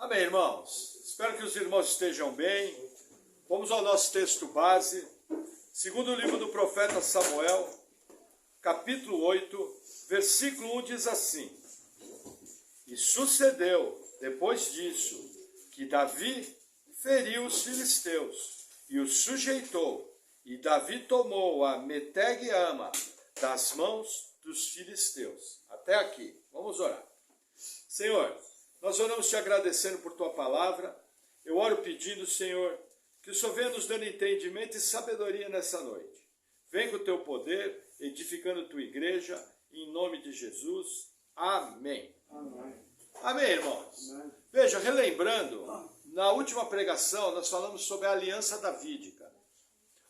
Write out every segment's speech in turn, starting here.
Amém, irmãos? Espero que os irmãos estejam bem. Vamos ao nosso texto base, segundo o livro do profeta Samuel, capítulo 8, versículo 1 diz assim: E sucedeu, depois disso, que Davi feriu os filisteus e os sujeitou, e Davi tomou a Meteg-ama das mãos dos filisteus. Até aqui, vamos orar. Senhor, nós oramos te agradecendo por tua palavra. Eu oro pedindo, Senhor, que o Senhor venha nos dando entendimento e sabedoria nessa noite. Vem com o teu poder, edificando tua igreja, em nome de Jesus. Amém. Amém. Amém, irmãos? Amém. Veja, relembrando, na última pregação nós falamos sobre a aliança davídica,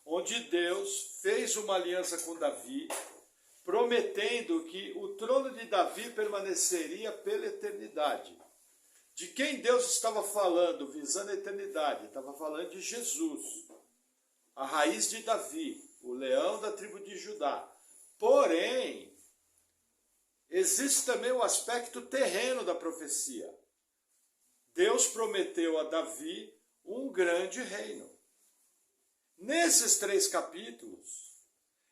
onde Deus fez uma aliança com Davi, prometendo que o trono de Davi permaneceria pela eternidade. De quem Deus estava falando, visando a eternidade? Estava falando de Jesus, a raiz de Davi, o leão da tribo de Judá. Porém, existe também o aspecto terreno da profecia. Deus prometeu a Davi um grande reino. Nesses 3 capítulos,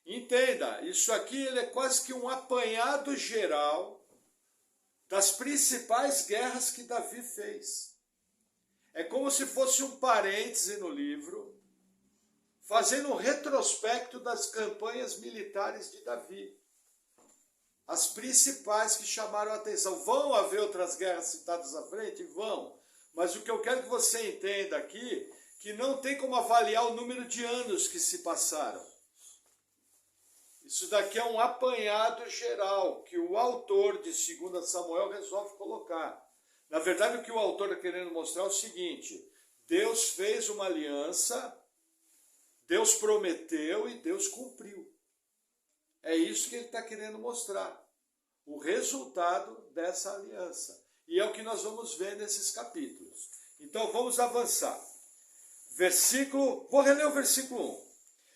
entenda, isso aqui ele é quase que um apanhado geral das principais guerras que Davi fez. É como se fosse um parêntese no livro, fazendo um retrospecto das campanhas militares de Davi. As principais que chamaram a atenção. Vão haver outras guerras citadas à frente? Vão. Mas o que eu quero que você entenda aqui, que não tem como avaliar o número de anos que se passaram. Isso daqui é um apanhado geral que o autor de 2 Samuel resolve colocar. Na verdade, o que o autor está querendo mostrar é o seguinte: Deus fez uma aliança, Deus prometeu e Deus cumpriu. É isso que ele está querendo mostrar, o resultado dessa aliança. E é o que nós vamos ver nesses capítulos. Então vamos avançar. Vou reler o versículo 1.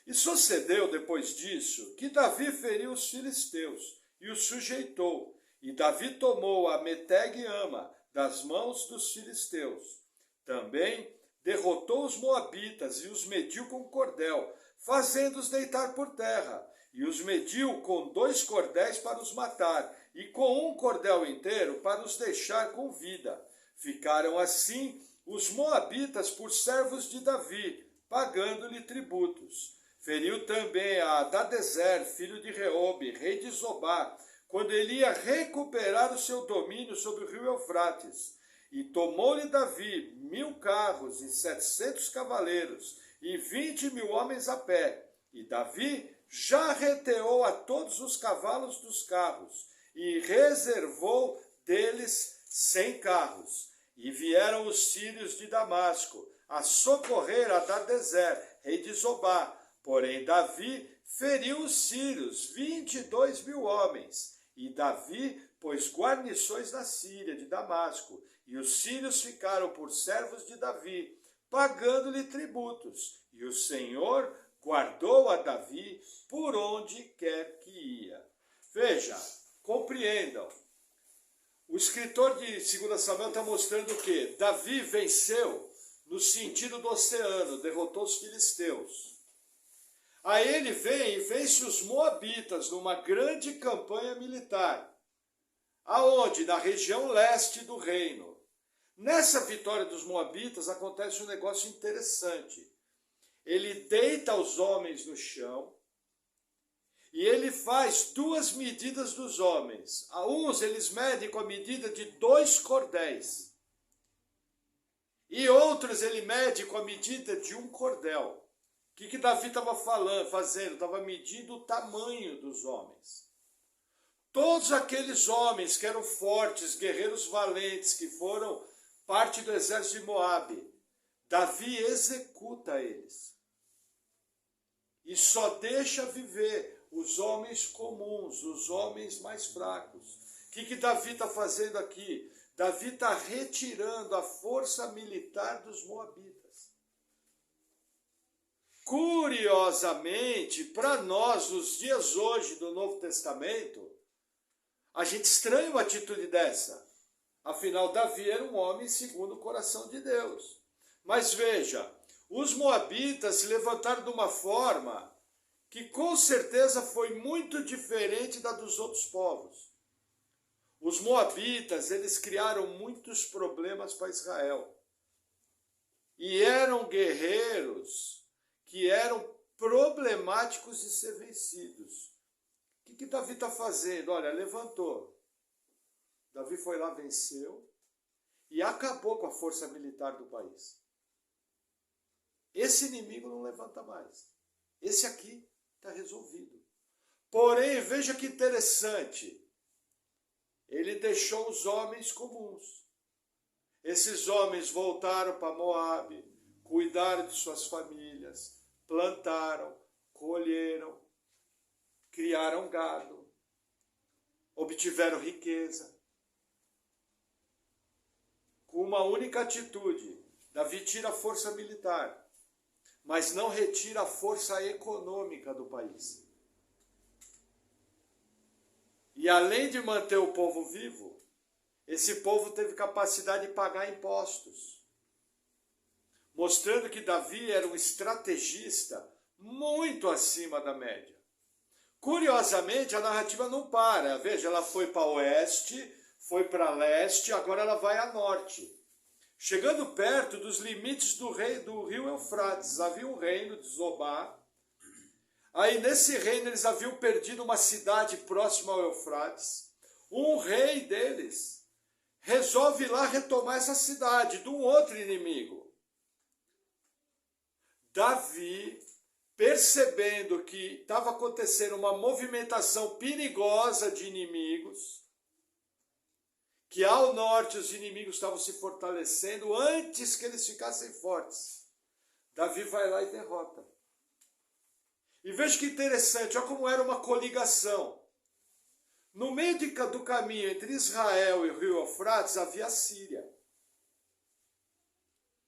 E sucedeu depois disso que Davi feriu os filisteus e os sujeitou, e Davi tomou a Meteg-ama das mãos dos filisteus. Também derrotou os moabitas e os mediu com cordel, fazendo-os deitar por terra, e os mediu com 2 cordéis para os matar, e com 1 cordel inteiro para os deixar com vida. Ficaram assim os moabitas por servos de Davi, pagando-lhe tributos. Feriu também a Hadadezer, filho de Reobe, rei de Zobá, quando ele ia recuperar o seu domínio sobre o rio Eufrates. E tomou-lhe Davi 1000 carros e 700 cavaleiros, e 20.000 homens a pé. E Davi já reteou a todos os cavalos dos carros, e reservou deles 100 carros. E vieram os sírios de Damasco a socorrer Hadadezer, rei de Zobá. Porém, Davi feriu os sírios, 22.000 homens. E Davi pôs guarnições na Síria de Damasco. E os sírios ficaram por servos de Davi, pagando-lhe tributos. E o Senhor guardou a Davi por onde quer que ia. Veja, compreendam. O escritor de 2 Samuel está mostrando o quê? Davi venceu no sentido do oceano, derrotou os filisteus. Aí ele vem e vence os moabitas numa grande campanha militar. Aonde? Na região leste do reino. Nessa vitória dos moabitas acontece um negócio interessante. Ele deita os homens no chão e ele faz 2 medidas dos homens. A uns eles medem com a medida de 2 cordéis. E outros ele mede com a medida de 1 cordel. O que Davi estava fazendo? Estava medindo o tamanho dos homens. Todos aqueles homens que eram fortes, guerreiros valentes, que foram parte do exército de Moabe, Davi executa eles. E só deixa viver os homens comuns, os homens mais fracos. O que Davi está fazendo aqui? Davi está retirando a força militar dos moabitas. Curiosamente, para nós, nos dias hoje do Novo Testamento, a gente estranha uma atitude dessa. Afinal, Davi era um homem segundo o coração de Deus. Mas veja, os moabitas se levantaram de uma forma que com certeza foi muito diferente da dos outros povos. Os moabitas, eles criaram muitos problemas para Israel. E eram guerreiros que eram problemáticos de ser vencidos. O que Davi está fazendo? Olha, levantou. Davi foi lá, venceu e acabou com a força militar do país. Esse inimigo não levanta mais. Esse aqui está resolvido. Porém, veja que interessante. Ele deixou os homens comuns. Esses homens voltaram para Moabe, cuidaram de suas famílias, plantaram, colheram, criaram gado, obtiveram riqueza. Com uma única atitude, Davi tira a força militar, mas não retira a força econômica do país. E além de manter o povo vivo, esse povo teve capacidade de pagar impostos, mostrando que Davi era um estrategista muito acima da média. Curiosamente, a narrativa não para. Veja, ela foi para oeste, foi para leste, agora ela vai a norte. Chegando perto dos limites do rio Eufrates, havia um reino de Zobá. Aí nesse reino eles haviam perdido uma cidade próxima ao Eufrates. Um rei deles resolve ir lá retomar essa cidade de um outro inimigo. Davi, percebendo que estava acontecendo uma movimentação perigosa de inimigos, que ao norte os inimigos estavam se fortalecendo antes que eles ficassem fortes, Davi vai lá e derrota. E veja que interessante, olha como era uma coligação. No meio do caminho entre Israel e o rio Eufrates havia a Síria.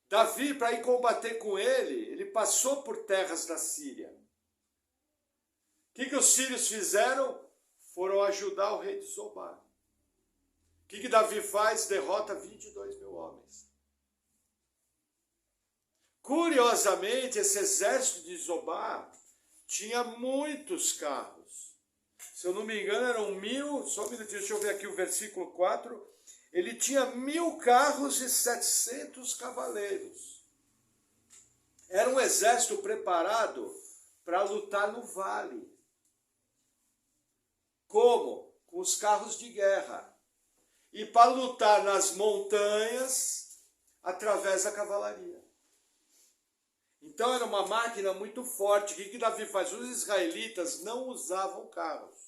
Davi, para ir combater com ele passou por terras da Síria. O que os sírios fizeram? Foram ajudar o rei de Zobá. O que Davi faz? Derrota 22 mil homens. Curiosamente, esse exército de Zobá tinha muitos carros. Se eu não me engano, eram 1000, só um minutinho, deixa eu ver aqui o versículo 4. Ele tinha 1000 carros e 700 cavaleiros. Era um exército preparado para lutar no vale. Como? Com os carros de guerra. E para lutar nas montanhas, através da cavalaria. Então era uma máquina muito forte. O que Davi faz? Os israelitas não usavam carros,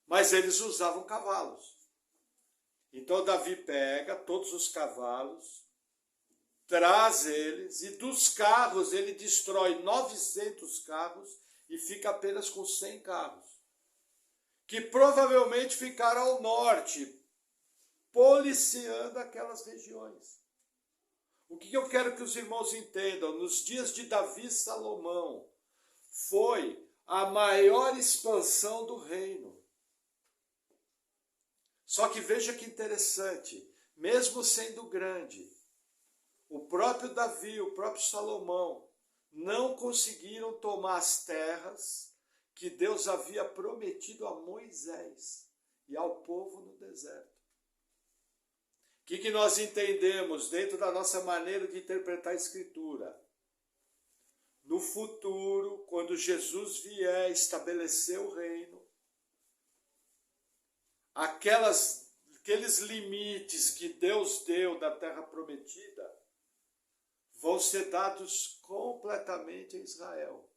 mas eles usavam cavalos. Então Davi pega todos os cavalos, traz eles, e dos carros ele destrói 900 carros e fica apenas com 100 carros, que provavelmente ficaram ao norte, policiando aquelas regiões. O que eu quero que os irmãos entendam? Nos dias de Davi e Salomão, foi a maior expansão do reino. Só que veja que interessante, mesmo sendo grande, o próprio Davi, o próprio Salomão, não conseguiram tomar as terras que Deus havia prometido a Moisés e ao povo no deserto. O que nós entendemos dentro da nossa maneira de interpretar a Escritura? No futuro, quando Jesus vier estabelecer o reino, aqueles limites que Deus deu da terra prometida vão ser dados completamente a Israel.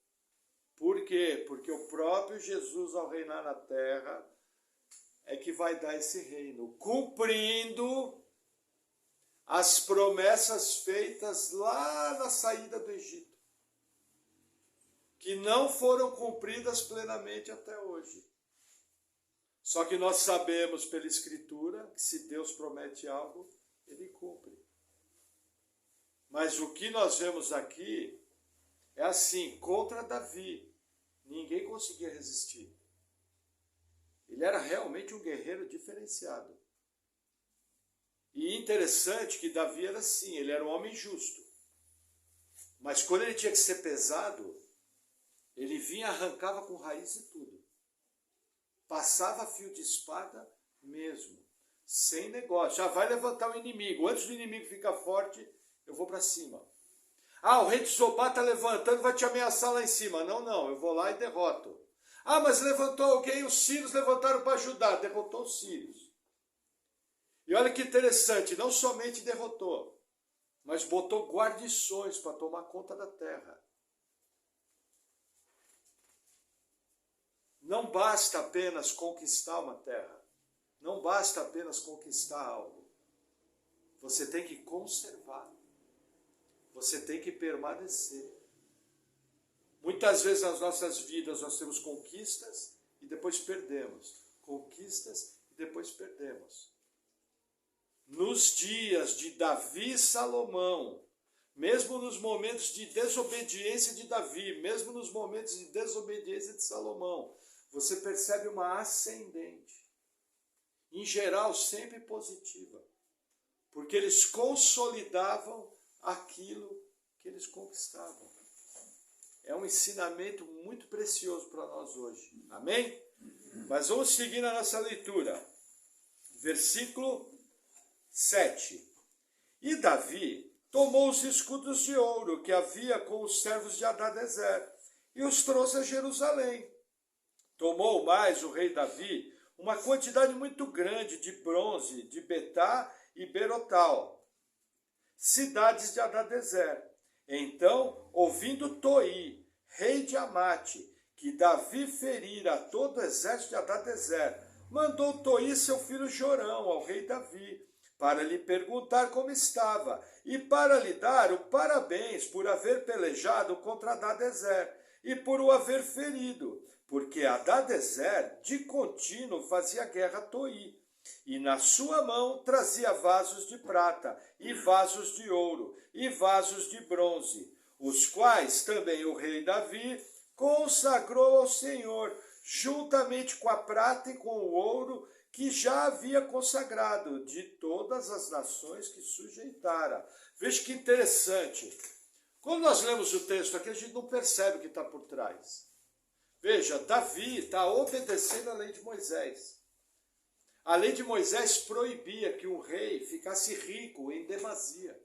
Por quê? Porque o próprio Jesus, ao reinar na terra, é que vai dar esse reino, cumprindo as promessas feitas lá na saída do Egito, que não foram cumpridas plenamente até hoje. Só que nós sabemos pela Escritura que se Deus promete algo, Ele cumpre. Mas o que nós vemos aqui é assim, contra Davi, ninguém conseguia resistir. Ele era realmente um guerreiro diferenciado. E interessante que Davi era assim, ele era um homem justo. Mas quando ele tinha que ser pesado, ele vinha, arrancava com raiz e tudo. Passava fio de espada mesmo, sem negócio. Já vai levantar o inimigo. Antes do inimigo ficar forte, eu vou para cima. O rei de Zobá está levantando, vai te ameaçar lá em cima. Não, eu vou lá e derroto. Mas levantou alguém, os sírios levantaram para ajudar. Derrotou os sírios. E olha que interessante, não somente derrotou, mas botou guarnições para tomar conta da terra. Não basta apenas conquistar uma terra. Não basta apenas conquistar algo. Você tem que conservar. Você tem que permanecer. Muitas vezes nas nossas vidas nós temos conquistas e depois perdemos. Conquistas e depois perdemos. Nos dias de Davi e Salomão, mesmo nos momentos de desobediência de Davi, mesmo nos momentos de desobediência de Salomão, você percebe uma ascendente. Em geral, sempre positiva. Porque eles consolidavam aquilo que eles conquistavam. É um ensinamento muito precioso para nós hoje. Amém? Mas vamos seguir na nossa leitura. Versículo 7. E Davi tomou os escudos de ouro que havia com os servos de Hadadezer e os trouxe a Jerusalém. Tomou mais o rei Davi uma quantidade muito grande de bronze de Betá e Berotal, cidades de Hadadezer. Então, ouvindo Toi, rei de Amate, que Davi ferira todo o exército de Hadadezer, mandou Toi seu filho Jorão ao rei Davi, para lhe perguntar como estava, e para lhe dar o parabéns por haver pelejado contra Hadadezer, e por o haver ferido, porque Hadadezer de contínuo fazia guerra a Toi, e na sua mão trazia vasos de prata, e vasos de ouro, e vasos de bronze, os quais também o rei Davi consagrou ao Senhor, juntamente com a prata e com o ouro, que já havia consagrado de todas as nações que sujeitara. Veja que interessante. Quando nós lemos o texto aqui, a gente não percebe o que está por trás. Veja, Davi está obedecendo a lei de Moisés. A lei de Moisés proibia que um rei ficasse rico em demasia.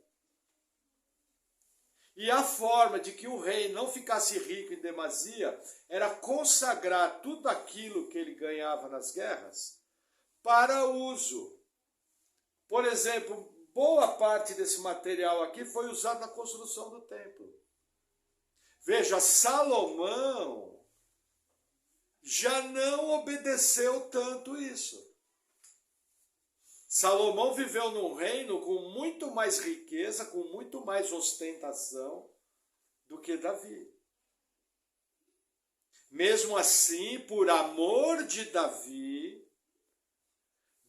E a forma de que o rei não ficasse rico em demasia era consagrar tudo aquilo que ele ganhava nas guerras para uso. Por exemplo, boa parte desse material aqui foi usado na construção do templo. Veja, Salomão já não obedeceu tanto isso. Salomão viveu num reino com muito mais riqueza, com muito mais ostentação do que Davi. Mesmo assim, por amor de Davi,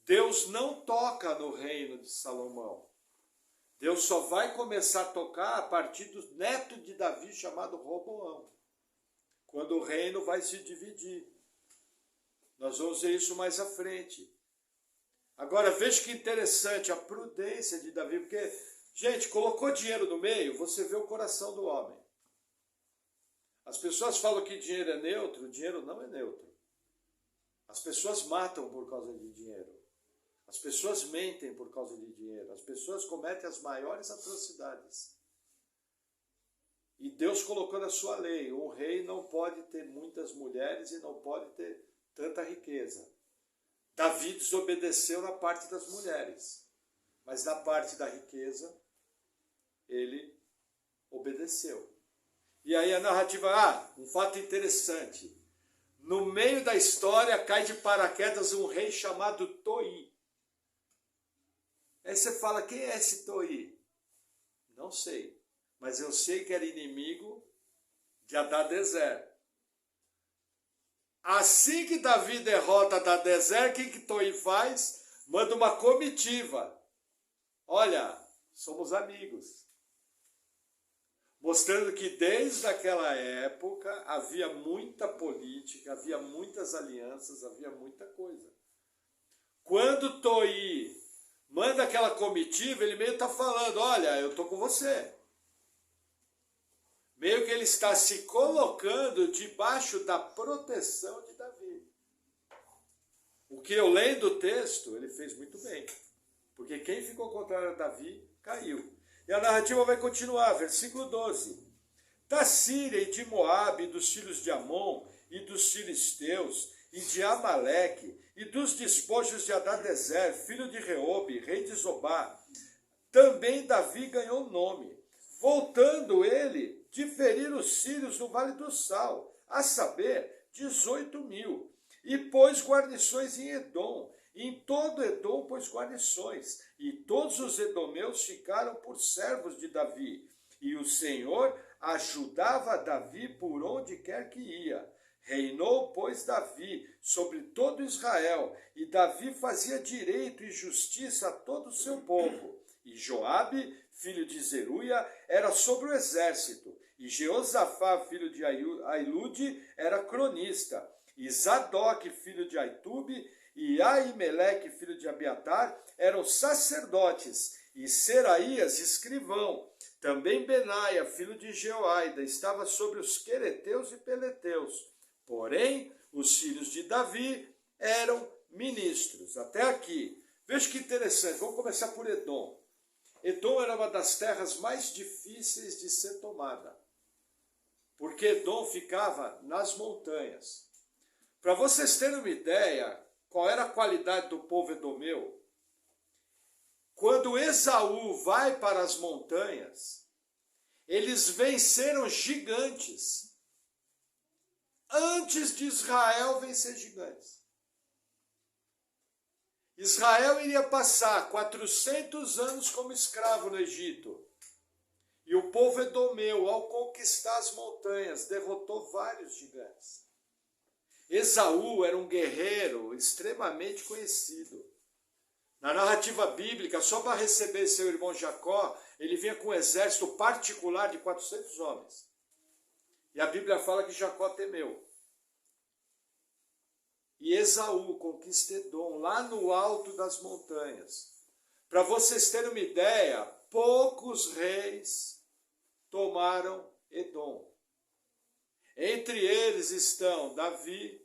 Deus não toca no reino de Salomão. Deus só vai começar a tocar a partir do neto de Davi, chamado Roboão, quando o reino vai se dividir. Nós vamos ver isso mais à frente. Agora, veja que interessante a prudência de Davi, porque, gente, colocou dinheiro no meio, você vê o coração do homem. As pessoas falam que dinheiro é neutro, o dinheiro não é neutro. As pessoas matam por causa de dinheiro. As pessoas mentem por causa de dinheiro. As pessoas cometem as maiores atrocidades. E Deus colocou na sua lei, um rei não pode ter muitas mulheres e não pode ter tanta riqueza. Davi desobedeceu na parte das mulheres, mas na parte da riqueza, ele obedeceu. E aí a narrativa, um fato interessante, no meio da história cai de paraquedas um rei chamado Toi. Aí você fala, quem é esse Toi? Não sei, mas eu sei que era inimigo de Hadadezer. Assim que Davi derrota Hadadezer, o que Toi faz? Manda uma comitiva. Olha, somos amigos. Mostrando que desde aquela época havia muita política, havia muitas alianças, havia muita coisa. Quando Toi manda aquela comitiva, ele meio está falando, olha, eu estou com você. Meio que ele está se colocando debaixo da proteção de Davi. O que eu lendo o texto, ele fez muito bem. Porque quem ficou contrário a Davi, caiu. E a narrativa vai continuar, versículo 12. Da Síria e de Moabe, e dos filhos de Amon, e dos filisteus, e de Amaleque, e dos despojos de Hadadezer, filho de Reobe, rei de Zobá, também Davi ganhou nome, voltando ele de ferir os sírios no Vale do Sal, a saber, 18.000, e pôs guarnições em Edom, e em todo Edom pôs guarnições, e todos os edomeus ficaram por servos de Davi, e o Senhor ajudava Davi por onde quer que ia. Reinou, pois, Davi sobre todo Israel, e Davi fazia direito e justiça a todo o seu povo. E Joabe, filho de Zeruia, era sobre o exército, e Jeosafá, filho de Ailude, era cronista, e Zadok, filho de Aitube, e Aimeleque, filho de Abiatar, eram sacerdotes, e Seraías, escrivão. Também Benaia, filho de Jeoaida, estava sobre os quereteus e peleteus. Porém, os filhos de Davi eram ministros. Até aqui. Veja que interessante. Vamos começar por Edom. Edom era uma das terras mais difíceis de ser tomada. Porque Edom ficava nas montanhas. Para vocês terem uma ideia, qual era a qualidade do povo edomeu? Quando Esaú vai para as montanhas, eles venceram gigantes. Antes de Israel vencer gigantes. Israel iria passar 400 anos como escravo no Egito. E o povo edomeu, ao conquistar as montanhas, derrotou vários gigantes. Esaú era um guerreiro extremamente conhecido. Na narrativa bíblica, só para receber seu irmão Jacó, ele vinha com um exército particular de 400 homens. E a Bíblia fala que Jacó temeu. E Esaú conquista Edom, lá no alto das montanhas. Para vocês terem uma ideia, poucos reis tomaram Edom. Entre eles estão Davi,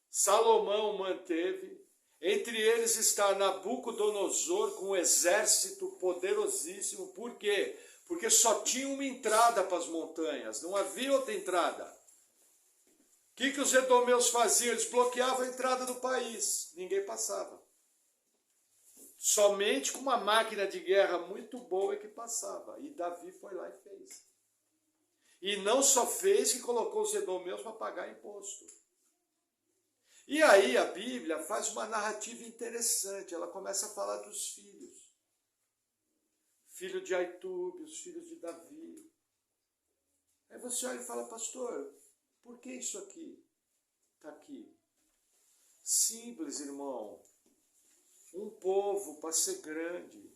Salomão manteve, entre eles está Nabucodonosor com um exército poderosíssimo. Por quê? Porque só tinha uma entrada para as montanhas, não havia outra entrada. O que os edomeus faziam? Eles bloqueavam a entrada do país, ninguém passava. Somente com uma máquina de guerra muito boa é que passava. E Davi foi lá e fez. E não só fez, que colocou os edomeus para pagar imposto. E aí a Bíblia faz uma narrativa interessante, ela começa a falar dos filhos. Filho de Aitube, os filhos de Davi. Aí você olha e fala, pastor, por que isso aqui está aqui? Simples, irmão. Um povo, para ser grande,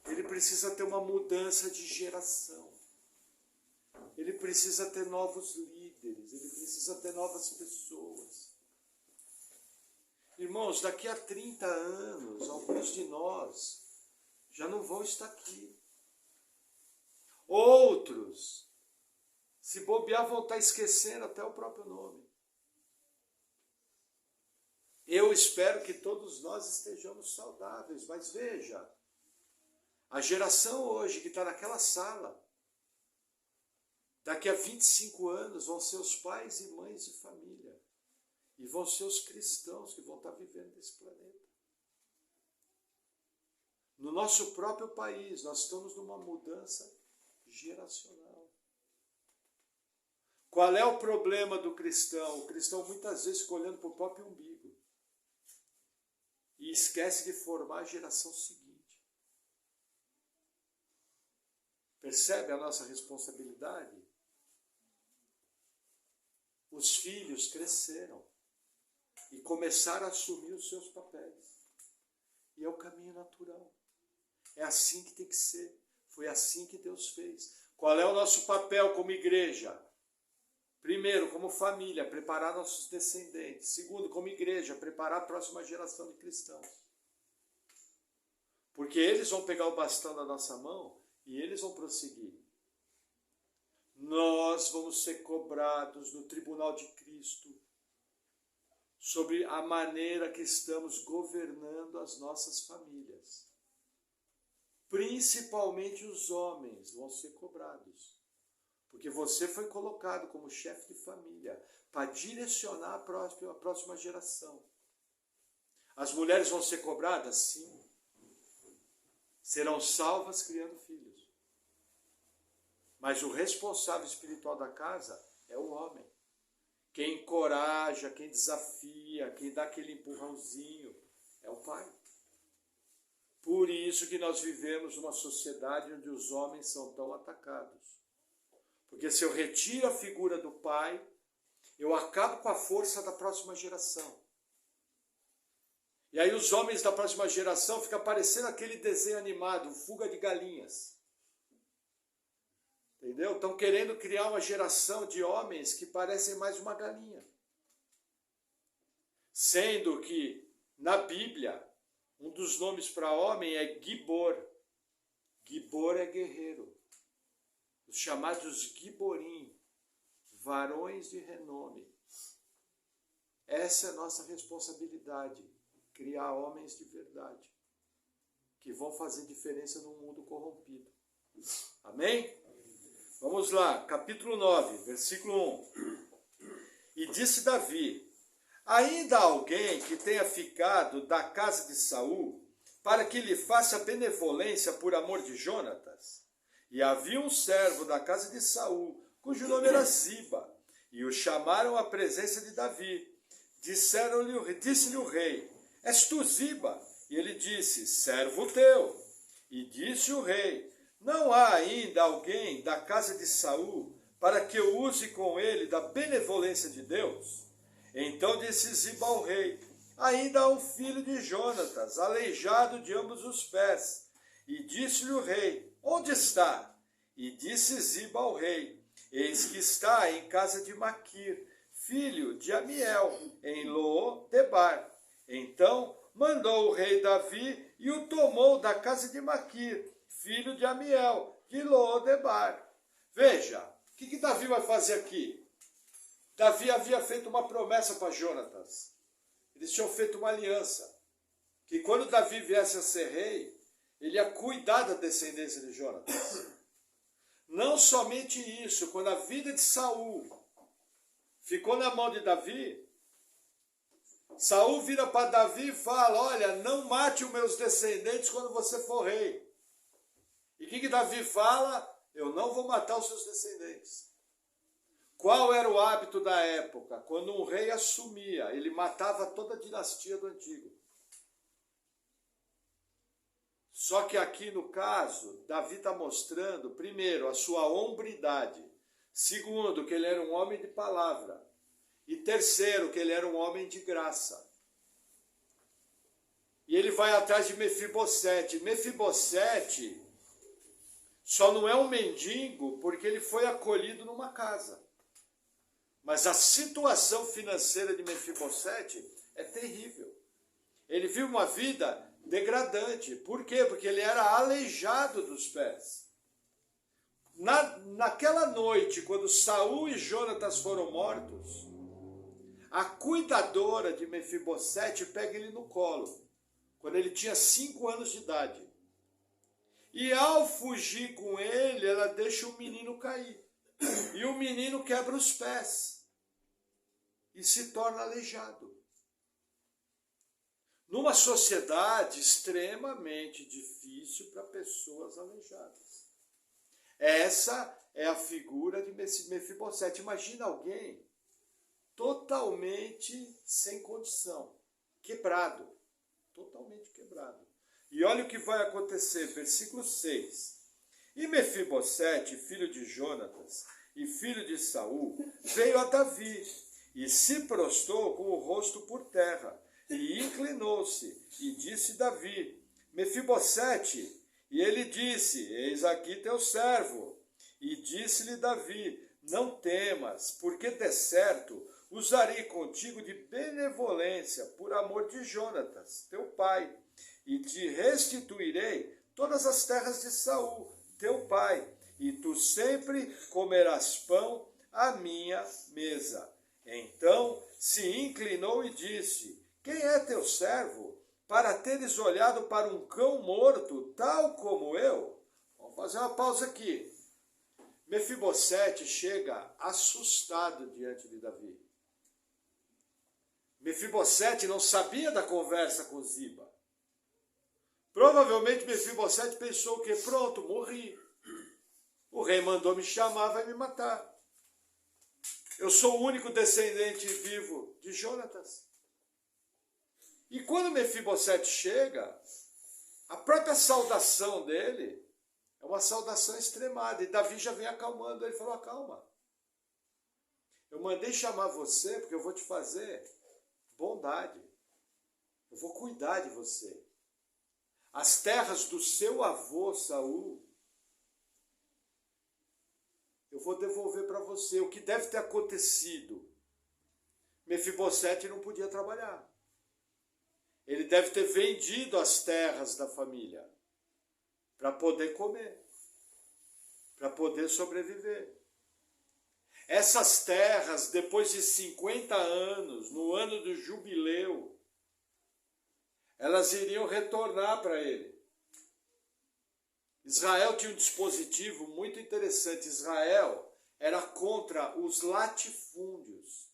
ele precisa ter uma mudança de geração. Ele precisa ter novos líderes, ele precisa ter novas pessoas. Irmãos, daqui a 30 anos, alguns de nós já não vão estar aqui. Outros, se bobear, vão estar esquecendo até o próprio nome. Eu espero que todos nós estejamos saudáveis, mas veja, a geração hoje que está naquela sala, daqui a 25 anos vão ser os pais e mães de família. E vão ser os cristãos que vão estar vivendo nesse planeta. No nosso próprio país, nós estamos numa mudança geracional. Qual é o problema do cristão? O cristão muitas vezes fica olhando para o próprio umbigo. E esquece de formar a geração seguinte. Percebe a nossa responsabilidade? Os filhos cresceram e começaram a assumir os seus papéis. E é o caminho natural. É assim que tem que ser. Foi assim que Deus fez. Qual é o nosso papel como igreja? Primeiro, como família, preparar nossos descendentes. Segundo, como igreja, preparar a próxima geração de cristãos. Porque eles vão pegar o bastão da nossa mão e eles vão prosseguir. Nós vamos ser cobrados no tribunal de Cristo sobre a maneira que estamos governando as nossas famílias. Principalmente os homens vão ser cobrados. Porque você foi colocado como chefe de família para direcionar a próxima geração. As mulheres vão ser cobradas? Sim. Serão salvas criando filhos. Mas o responsável espiritual da casa é o homem. Quem encoraja, quem desafia, quem dá aquele empurrãozinho é o pai. Por isso que nós vivemos numa sociedade onde os homens são tão atacados. Porque se eu retiro a figura do pai, eu acabo com a força da próxima geração. E aí os homens da próxima geração ficam parecendo aquele desenho animado, Fuga de Galinhas. Entendeu? Estão querendo criar uma geração de homens que parecem mais uma galinha. Sendo que, na Bíblia, um dos nomes para homem é Gibor. Gibor é guerreiro. Os chamados Giborim, varões de renome. Essa é a nossa responsabilidade, criar homens de verdade, que vão fazer diferença num mundo corrompido. Amém? Vamos lá, capítulo 9, versículo 1. E disse Davi: ainda há alguém que tenha ficado da casa de Saul, para que lhe faça benevolência por amor de Jonatas? E havia um servo da casa de Saul, cujo nome era Ziba, e o chamaram à presença de Davi. Disse-lhe o rei: és tu Ziba? E ele disse: servo teu. E disse o rei: não há ainda alguém da casa de Saul para que eu use com ele da benevolência de Deus? Então disse Ziba ao rei: ainda há um filho de Jonatas, aleijado de ambos os pés. E disse-lhe o rei: onde está? E disse Ziba ao rei: eis que está em casa de Maquir, filho de Amiel, em Lo-debar. Então mandou o rei Davi e o tomou da casa de Maquir, filho de Amiel, de Lo-debar. Veja, o que Davi vai fazer aqui? Davi havia feito uma promessa para Jonatas. Eles tinham feito uma aliança. Que quando Davi viesse a ser rei, ele ia cuidar da descendência de Jonatas. Não somente isso, quando a vida de Saul ficou na mão de Davi, Saul vira para Davi e fala: olha, não mate os meus descendentes quando você for rei. E o que Davi fala? Eu não vou matar os seus descendentes. Qual era o hábito da época? Quando um rei assumia, ele matava toda a dinastia do antigo. Só que aqui no caso, Davi está mostrando, primeiro, a sua hombridade. Segundo, que ele era um homem de palavra. E terceiro, que ele era um homem de graça. E ele vai atrás de Mefibosete. Mefibosete só não é um mendigo porque ele foi acolhido numa casa. Mas a situação financeira de Mefibosete é terrível. Ele viu uma vida degradante. Por quê? Porque ele era aleijado dos pés. Naquela noite, quando Saul e Jonatas foram mortos, a cuidadora de Mefibosete pega ele no colo, quando ele tinha 5 anos de idade. E ao fugir com ele, ela deixa o menino cair. E o menino quebra os pés e se torna aleijado. Numa sociedade extremamente difícil para pessoas aleijadas. Essa é a figura de Mefibosete. Imagina alguém totalmente sem condição, quebrado, totalmente quebrado. E olha o que vai acontecer, versículo 6. E Mefibosete, filho de Jonatas e filho de Saul, veio a Davi e se prostrou com o rosto por terra e inclinou-se e disse Davi: Mefibosete. E ele disse: eis aqui teu servo. E disse-lhe Davi: não temas, porque de certo usarei contigo de benevolência por amor de Jonatas, teu pai. e te restituirei todas as terras de Saul, teu pai, e tu sempre comerás pão à minha mesa. Então se inclinou e disse: quem é teu servo, para teres olhado para um cão morto, tal como eu? Vamos fazer uma pausa aqui. Mefibosete chega assustado diante de Davi. Mefibosete não sabia da conversa com Ziba. Provavelmente Mefibosete pensou que pronto, morri. O rei mandou me chamar, vai me matar. Eu sou o único descendente vivo de Jonatas. E quando Mefibosete chega, a própria saudação dele é uma saudação extremada. E Davi já vem acalmando. Ele falou: acalma. Eu mandei chamar você porque eu vou te fazer bondade. Eu vou cuidar de você. As terras do seu avô Saul, eu vou devolver para você. O que deve ter acontecido? Mefibosete não podia trabalhar. Ele deve ter vendido as terras da família para poder comer, para poder sobreviver. Essas terras, depois de 50 anos, no ano do jubileu, elas iriam retornar para ele. Israel tinha um dispositivo muito interessante. Israel era contra os latifúndios.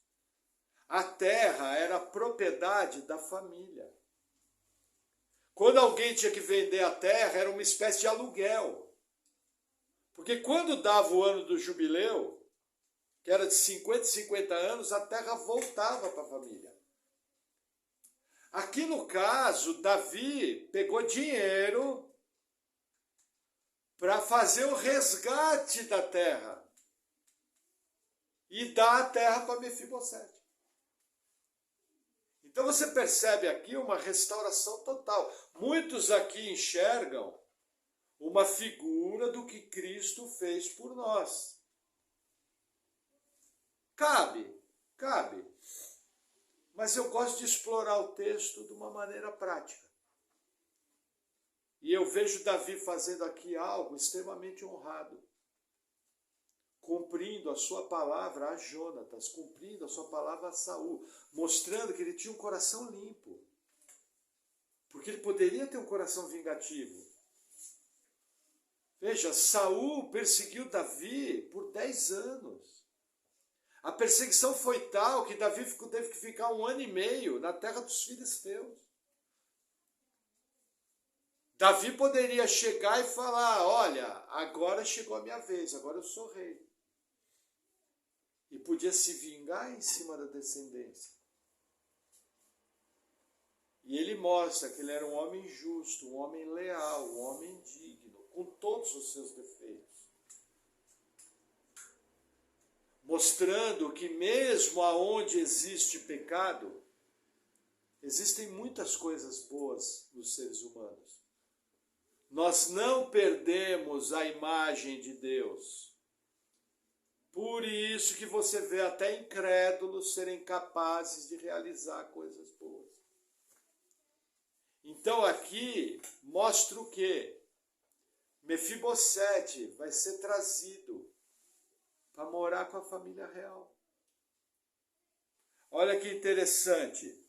A terra era propriedade da família. Quando alguém tinha que vender a terra, era uma espécie de aluguel. Porque quando dava o ano do jubileu, que era de 50 anos, a terra voltava para a família. Aqui no caso, Davi pegou dinheiro para fazer o resgate da terra e dar a terra para Mefibosete. Então você percebe aqui uma restauração total. Muitos aqui enxergam uma figura do que Cristo fez por nós. Cabe. Mas eu gosto de explorar o texto de uma maneira prática. E eu vejo Davi fazendo aqui algo extremamente honrado. Cumprindo a sua palavra a Jonatas, cumprindo a sua palavra a Saul, mostrando que ele tinha um coração limpo. Porque ele poderia ter um coração vingativo. Veja, Saul perseguiu Davi por 10 anos. A perseguição foi tal que Davi teve que ficar 1 ano e meio na terra dos filisteus. Davi poderia chegar e falar: olha, agora chegou a minha vez, agora eu sou rei. E podia se vingar em cima da descendência. E ele mostra que ele era um homem justo, um homem leal, um homem digno, com todos os seus defeitos. Mostrando que mesmo aonde existe pecado, existem muitas coisas boas nos seres humanos. Nós não perdemos a imagem de Deus. Por isso que você vê até incrédulos serem capazes de realizar coisas boas. Então aqui mostra o quê? Mefibosete vai ser trazido para morar com a família real. Olha que interessante.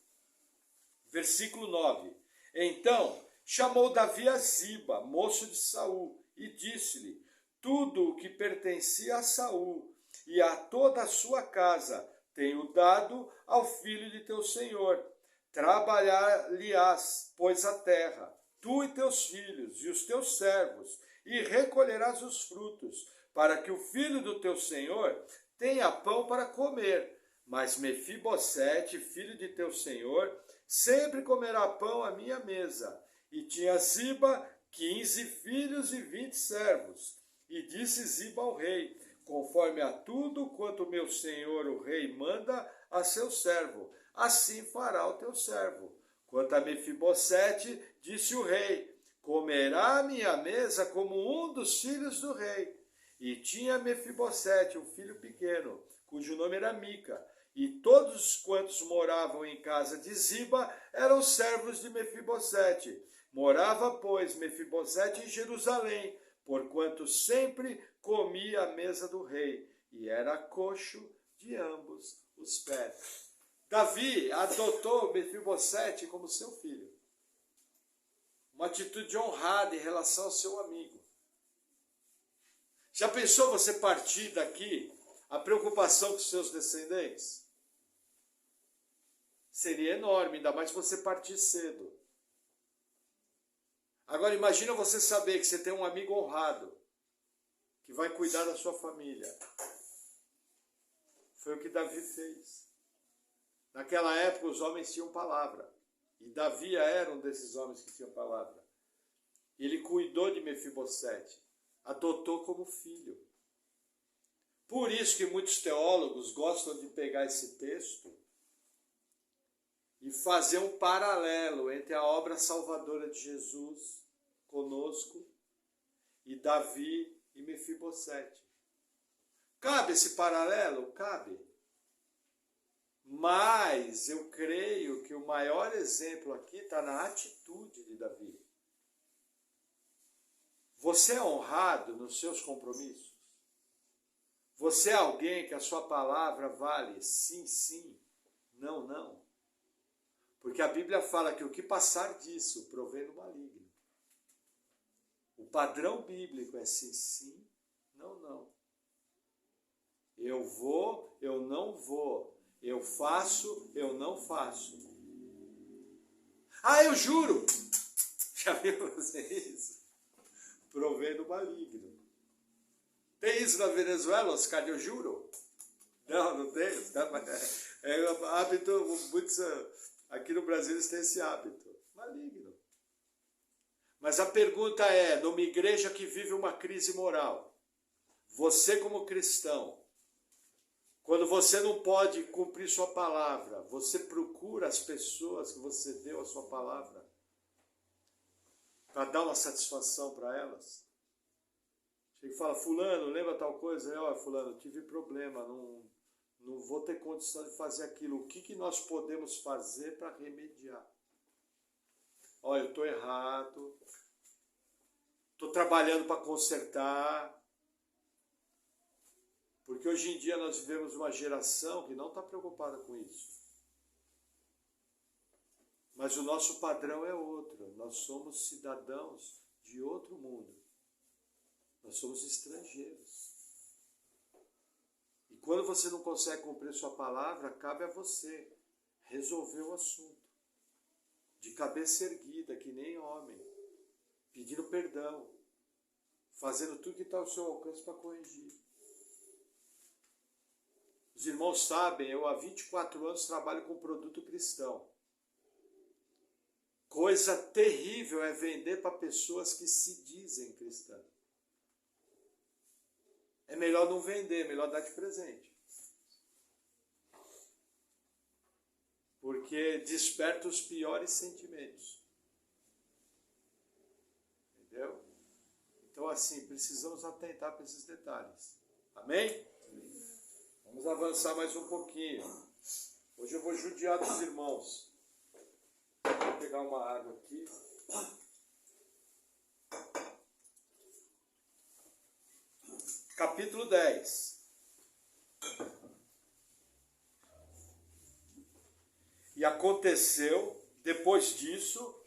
Versículo 9. Então chamou Davi a Ziba, moço de Saul, e disse-lhe: tudo o que pertencia a Saul e a toda a sua casa tenho dado ao filho de teu senhor. Trabalhar-lhe-ás, pois, a terra, tu e teus filhos e os teus servos, e recolherás os frutos, para que o filho do teu senhor tenha pão para comer. Mas Mefibosete, filho de teu senhor, sempre comerá pão à minha mesa. E tinha Ziba 15 filhos e 20 servos. E disse Ziba ao rei: conforme a tudo quanto meu senhor o rei manda a seu servo, assim fará o teu servo. Quanto a Mefibosete, disse o rei: comerá a minha mesa como um dos filhos do rei. E tinha Mefibosete um filho pequeno, cujo nome era Mica, e todos quantos moravam em casa de Ziba eram servos de Mefibosete. Morava, pois, Mefibosete em Jerusalém, porquanto sempre comia à mesa do rei, e era coxo de ambos os pés. Davi adotou Mefibosete como seu filho. Uma atitude honrada em relação ao seu amigo. Já pensou você partir daqui a preocupação com seus descendentes? Seria enorme, ainda mais se você partir cedo. Agora imagina você saber que você tem um amigo honrado, que vai cuidar da sua família. Foi o que Davi fez. Naquela época os homens tinham palavra. E Davi era um desses homens que tinha palavra. Ele cuidou de Mefibosete, adotou como filho. Por isso que muitos teólogos gostam de pegar esse texto e fazer um paralelo entre a obra salvadora de Jesus conosco e Davi e Mefibosete. Cabe esse paralelo? Cabe. Mas eu creio que o maior exemplo aqui está na atitude de Davi. Você é honrado nos seus compromissos? Você é alguém que a sua palavra vale sim, sim, não, não? Porque a Bíblia fala que o que passar disso provém do maligno. O padrão bíblico é sim, sim, não, não. Eu vou, eu não vou. Eu faço, eu não faço. Ah, eu juro! Já viu você isso? Provém do maligno. Tem isso na Venezuela, Oscar, eu juro? Não, não tem. É um hábito, muitos, aqui no Brasil eles têm esse hábito. Maligno. Mas a pergunta é, numa igreja que vive uma crise moral, você como cristão, quando você não pode cumprir sua palavra, você procura as pessoas que você deu a sua palavra para dar uma satisfação para elas? Chega e fala, fulano, lembra tal coisa? Olha, fulano, tive problema, não vou ter condição de fazer aquilo. O que nós podemos fazer para remediar? Olha, eu estou errado, estou trabalhando para consertar. Porque hoje em dia nós vivemos uma geração que não está preocupada com isso. Mas o nosso padrão é outro. Nós somos cidadãos de outro mundo. Nós somos estrangeiros. E quando você não consegue cumprir sua palavra, cabe a você resolver o assunto. De cabeça erguida, que nem homem. Pedindo perdão. Fazendo tudo que está ao seu alcance para corrigir. Os irmãos sabem, eu há 24 anos trabalho com produto cristão. Coisa terrível é vender para pessoas que se dizem cristãs. É melhor não vender, é melhor dar de presente. Porque desperta os piores sentimentos. Entendeu? Então, assim, precisamos atentar para esses detalhes. Amém? Vamos avançar mais um pouquinho. Hoje eu vou judiar dos irmãos. Vou pegar uma água aqui. Capítulo 10. E aconteceu, depois disso,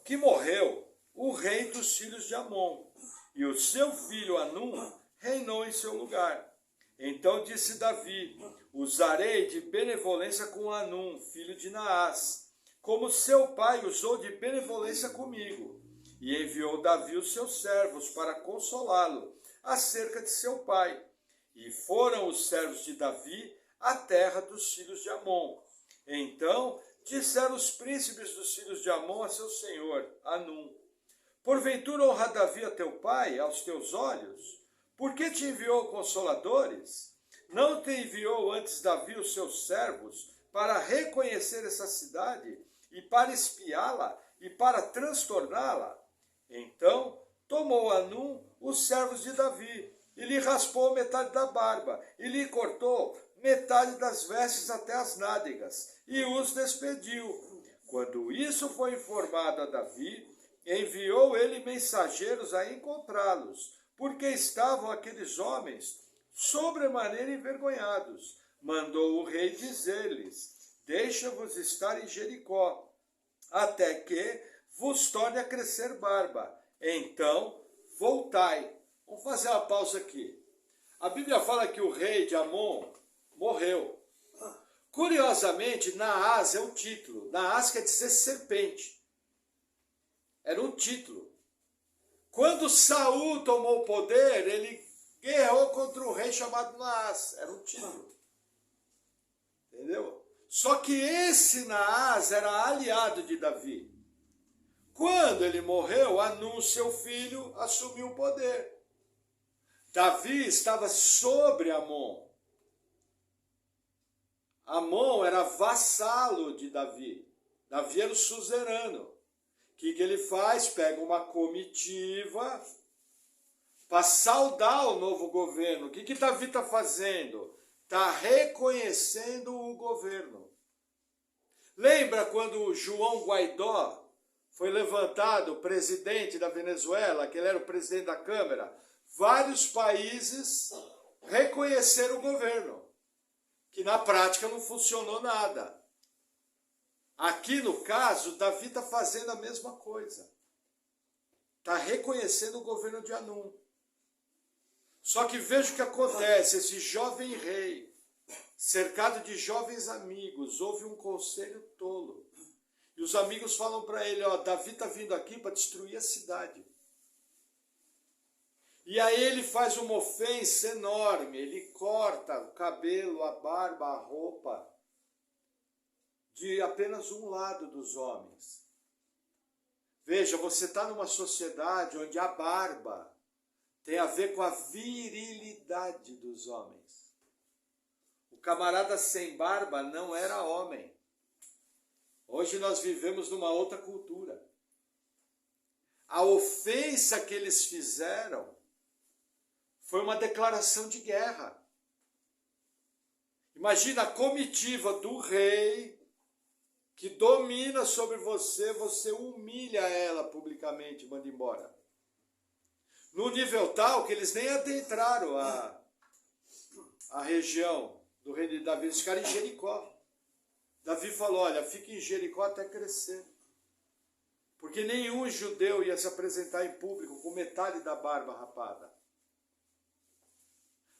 que morreu o rei dos filhos de Amon, e o seu filho Anum reinou em seu lugar. Então disse Davi, usarei de benevolência com Anum, filho de Naás, como seu pai usou de benevolência comigo. E enviou Davi os seus servos para consolá-lo acerca de seu pai. E foram os servos de Davi à terra dos filhos de Amon. Então disseram os príncipes dos filhos de Amon a seu senhor, Anum, porventura honra Davi a teu pai, aos teus olhos? Por que te enviou consoladores? Não te enviou antes Davi os seus servos para reconhecer essa cidade e para espiá-la e para transtorná-la? Então tomou Anum os servos de Davi e lhe raspou metade da barba e lhe cortou metade das vestes até as nádegas e os despediu. Quando isso foi informado a Davi, enviou ele mensageiros a encontrá-los, porque estavam aqueles homens sobremaneira envergonhados. Mandou o rei dizer-lhes: deixa-vos estar em Jericó, até que vos torne a crescer barba. Então voltai. Vamos fazer uma pausa aqui. A Bíblia fala que o rei de Amon morreu. Curiosamente, Naás é um título. Naás quer dizer serpente. Era um título. Quando Saul tomou o poder, ele guerreou contra um rei chamado Naás. Era um título. Entendeu? Só que esse Naás era aliado de Davi. Quando ele morreu, Anum, seu filho, assumiu o poder. Davi estava sobre Amon. Amon era vassalo de Davi. Davi era o suzerano. O que ele faz? Pega uma comitiva para saudar o novo governo. O que Davi está fazendo? Está reconhecendo o governo. Lembra quando João Guaidó foi levantado presidente da Venezuela, que ele era o presidente da Câmara? Vários países reconheceram o governo, que na prática não funcionou nada. Aqui no caso, Davi está fazendo a mesma coisa. Está reconhecendo o governo de Anum. Só que veja o que acontece, esse jovem rei, cercado de jovens amigos, ouve um conselho tolo. E os amigos falam para ele, ó, Davi está vindo aqui para destruir a cidade. E aí ele faz uma ofensa enorme, ele corta o cabelo, a barba, a roupa de apenas um lado dos homens. Veja, você está numa sociedade onde a barba tem a ver com a virilidade dos homens. O camarada sem barba não era homem. Hoje nós vivemos numa outra cultura. A ofensa que eles fizeram foi uma declaração de guerra. Imagina a comitiva do rei que domina sobre você, você humilha ela publicamente e manda embora. No nível tal que eles nem adentraram a região do reino de Davi, eles ficaram em Jericó. Davi falou, olha, fica em Jericó até crescer. Porque nenhum judeu ia se apresentar em público com metade da barba rapada.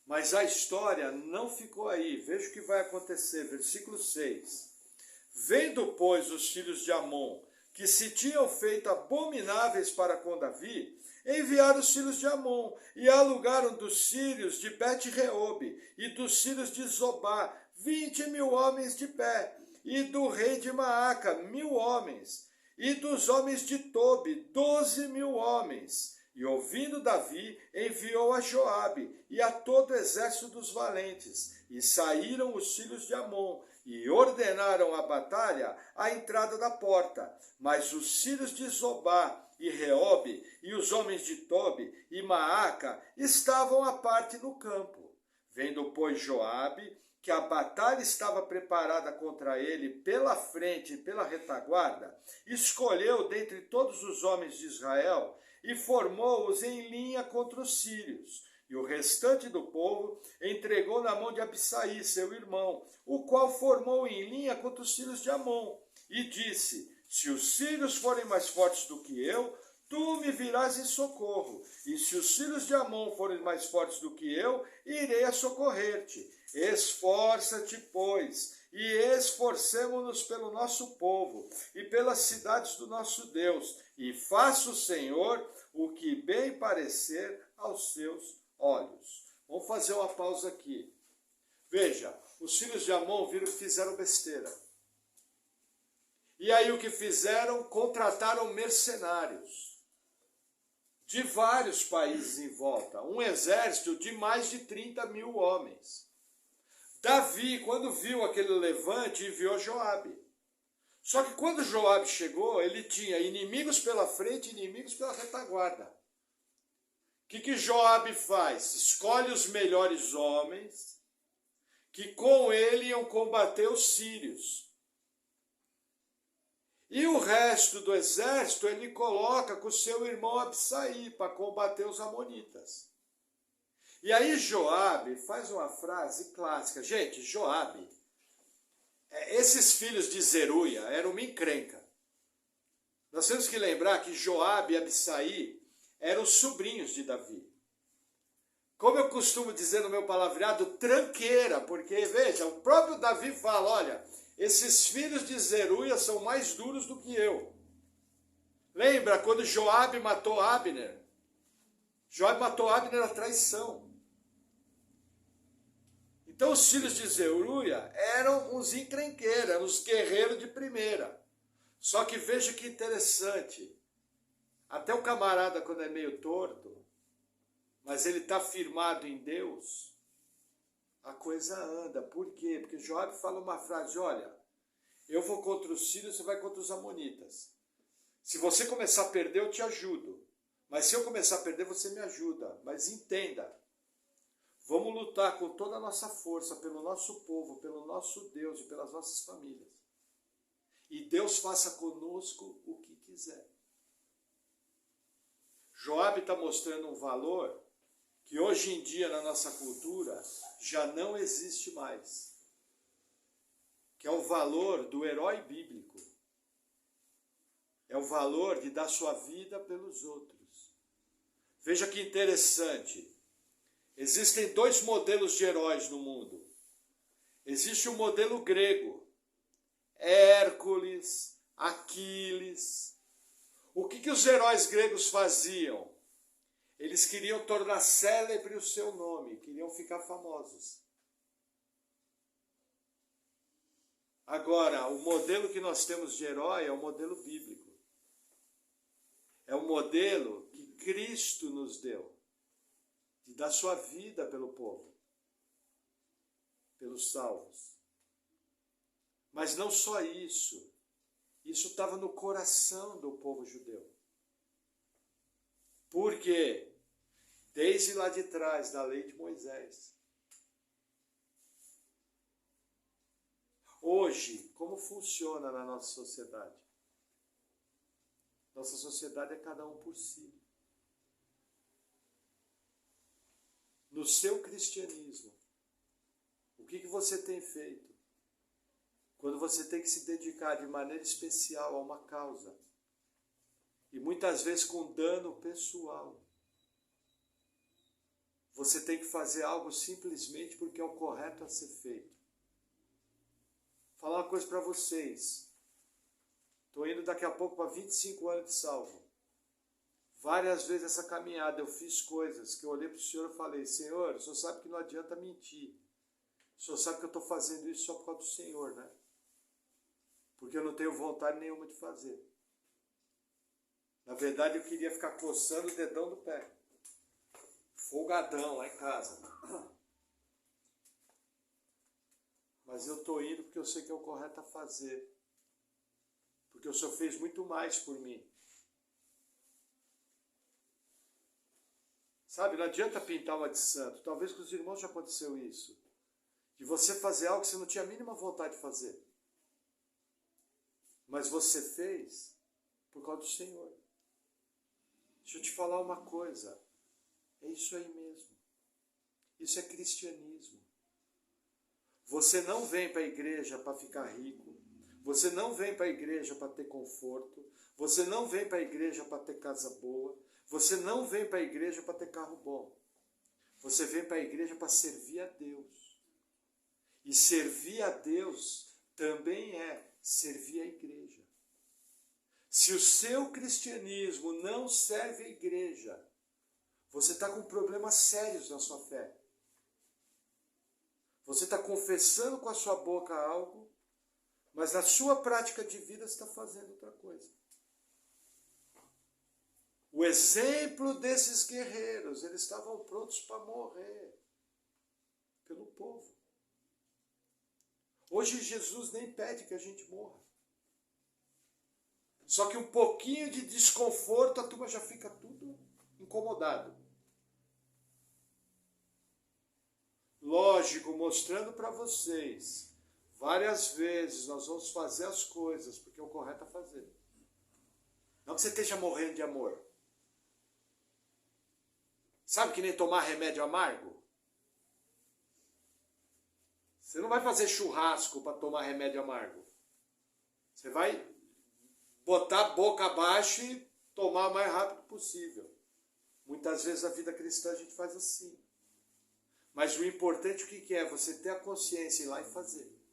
Mas a história não ficou aí. Veja o que vai acontecer. Versículo 6. Vendo, pois, os filhos de Amon, que se tinham feito abomináveis para com Davi, enviaram os filhos de Amon e alugaram dos sírios de Bet-Reobe e dos sírios de Zobá 20.000 homens de pé, e do rei de Maaca 1.000 homens, e dos homens de Tobi 12.000 homens. E ouvindo Davi, enviou a Joabe e a todo o exército dos valentes, e saíram os filhos de Amon, e ordenaram a batalha à entrada da porta. Mas os filhos de Zobá e Reobe, e os homens de Tobi e Maaca, estavam à parte no campo. Vendo, pois, Joabe, que a batalha estava preparada contra ele pela frente e pela retaguarda, escolheu dentre todos os homens de Israel e formou-os em linha contra os sírios. E o restante do povo entregou na mão de Abissai, seu irmão, o qual formou em linha contra os filhos de Amon. E disse, se os sírios forem mais fortes do que eu, tu me virás em socorro. E se os filhos de Amon forem mais fortes do que eu, irei a socorrer-te. Esforça-te, pois, e esforcemo-nos pelo nosso povo e pelas cidades do nosso Deus, e faça o Senhor o que bem parecer aos seus olhos. Vamos fazer uma pausa aqui. Veja, os filhos de Amon viram que fizeram besteira. E aí o que fizeram? Contrataram mercenários de vários países em volta. Um exército de mais de 30.000 homens. Davi, quando viu aquele levante, enviou Joabe. Só que quando Joabe chegou, ele tinha inimigos pela frente e inimigos pela retaguarda. O que Joabe faz? Escolhe os melhores homens, que com ele iam combater os sírios. E o resto do exército ele coloca com o seu irmão Abissai para combater os amonitas. E aí Joabe faz uma frase clássica. Gente, Joabe, esses filhos de Zeruia eram uma encrenca. Nós temos que lembrar que Joabe e Abissai eram sobrinhos de Davi. Como eu costumo dizer no meu palavreado, tranqueira, porque, veja, o próprio Davi fala, olha, esses filhos de Zeruia são mais duros do que eu. Lembra quando Joabe matou Abner? Joabe matou Abner à traição. Então os filhos de Zeruia eram uns encrenqueiros, eram os guerreiros de primeira. Só que veja que interessante, até o camarada quando é meio torto, mas ele está firmado em Deus, a coisa anda. Por quê? Porque Joabe fala uma frase, olha, eu vou contra os sírios, você vai contra os amonitas. Se você começar a perder, eu te ajudo. Mas se eu começar a perder, você me ajuda. Mas entenda, vamos lutar com toda a nossa força pelo nosso povo, pelo nosso Deus e pelas nossas famílias. E Deus faça conosco o que quiser. Joabe está mostrando um valor que hoje em dia na nossa cultura já não existe mais. Que é o valor do herói bíblico. É o valor de dar sua vida pelos outros. Veja que interessante. Existem dois modelos de heróis no mundo. Existe o modelo grego. Hércules, Aquiles. O que os heróis gregos faziam? Eles queriam tornar célebre o seu nome, queriam ficar famosos. Agora, o modelo que nós temos de herói é o modelo bíblico. É o modelo que Cristo nos deu, de dar sua vida pelo povo, pelos salvos. Mas não só isso. Isso estava no coração do povo judeu. Porque, desde lá de trás, da lei de Moisés, hoje, como funciona na nossa sociedade? Nossa sociedade é cada um por si. No seu cristianismo, o que você tem feito? Quando você tem que se dedicar de maneira especial a uma causa, e muitas vezes com dano pessoal, você tem que fazer algo simplesmente porque é o correto a ser feito. Vou falar uma coisa para vocês. Estou indo daqui a pouco para 25 anos de salvo. Várias vezes essa caminhada eu fiz coisas que eu olhei para o Senhor e falei, Senhor, o Senhor sabe que não adianta mentir. O Senhor sabe que eu estou fazendo isso só por causa do Senhor, né? Porque eu não tenho vontade nenhuma de fazer. Na verdade, eu queria ficar coçando o dedão do pé. Folgadão lá em casa. Mas eu estou indo porque eu sei que é o correto a fazer. Porque o Senhor fez muito mais por mim. Sabe, não adianta pintar uma de santo. Talvez com os irmãos já aconteceu isso. De você fazer algo que você não tinha a mínima vontade de fazer. Mas você fez por causa do Senhor. Deixa eu te falar uma coisa. É isso aí mesmo. Isso é cristianismo. Você não vem para a igreja para ficar rico. Você não vem para a igreja para ter conforto. Você não vem para a igreja para ter casa boa. Você não vem para a igreja para ter carro bom. Você vem para a igreja para servir a Deus. E servir a Deus também é servir a igreja. Se o seu cristianismo não serve a igreja, você está com problemas sérios na sua fé. Você está confessando com a sua boca algo, mas na sua prática de vida você está fazendo outra coisa. O exemplo desses guerreiros, eles estavam prontos para morrer pelo povo. Hoje Jesus nem pede que a gente morra. Só que um pouquinho de desconforto, a turma já fica tudo incomodado. Lógico, mostrando para vocês várias vezes nós vamos fazer as coisas porque é o correto a fazer. Não que você esteja morrendo de amor. Sabe que nem tomar remédio amargo? Você não vai fazer churrasco para tomar remédio amargo. Você vai botar a boca abaixo e tomar o mais rápido possível. Muitas vezes na vida cristã a gente faz assim. Mas o importante o que é? Você ter a consciência e ir lá e fazer.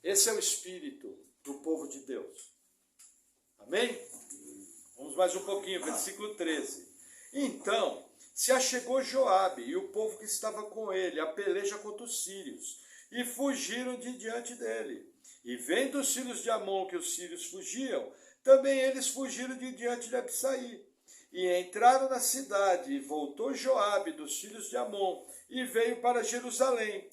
Esse é o espírito do povo de Deus. Amém? Vamos mais um pouquinho, versículo 13. Então se achegou Joabe e o povo que estava com ele, a peleja contra os sírios, e fugiram de diante dele. E vendo os filhos de Amon que os sírios fugiam, também eles fugiram de diante de Absaí. E entraram na cidade, e voltou Joabe dos filhos de Amon, e veio para Jerusalém.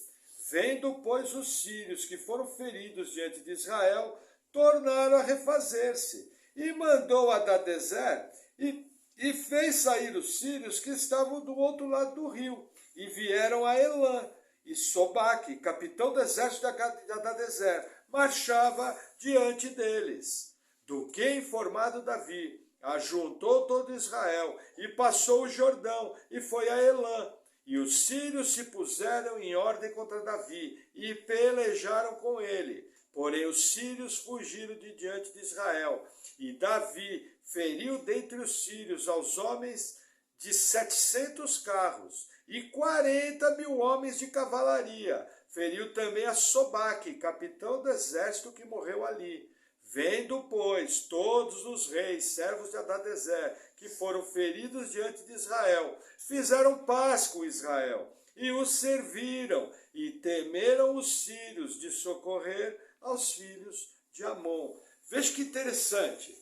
Vendo, pois, os sírios que foram feridos diante de Israel, tornaram a refazer-se, e mandou Hadadezer, e fez sair os sírios que estavam do outro lado do rio, e vieram a Elã, e Sobaque, capitão do exército de Hadadezer, marchava diante deles. Do que informado Davi, ajuntou todo Israel, e passou o Jordão, e foi a Elã. E os sírios se puseram em ordem contra Davi, e pelejaram com ele. Porém os sírios fugiram de diante de Israel, e Davi feriu dentre os sírios aos homens de 700 carros, e 40.000 homens de cavalaria. Feriu também a Sobaque, capitão do exército que morreu ali. Vendo, pois, todos os reis, servos de Hadadezer, que foram feridos diante de Israel, fizeram paz com Israel, e os serviram, e temeram os sírios de socorrer aos filhos de Amon. Veja que interessante.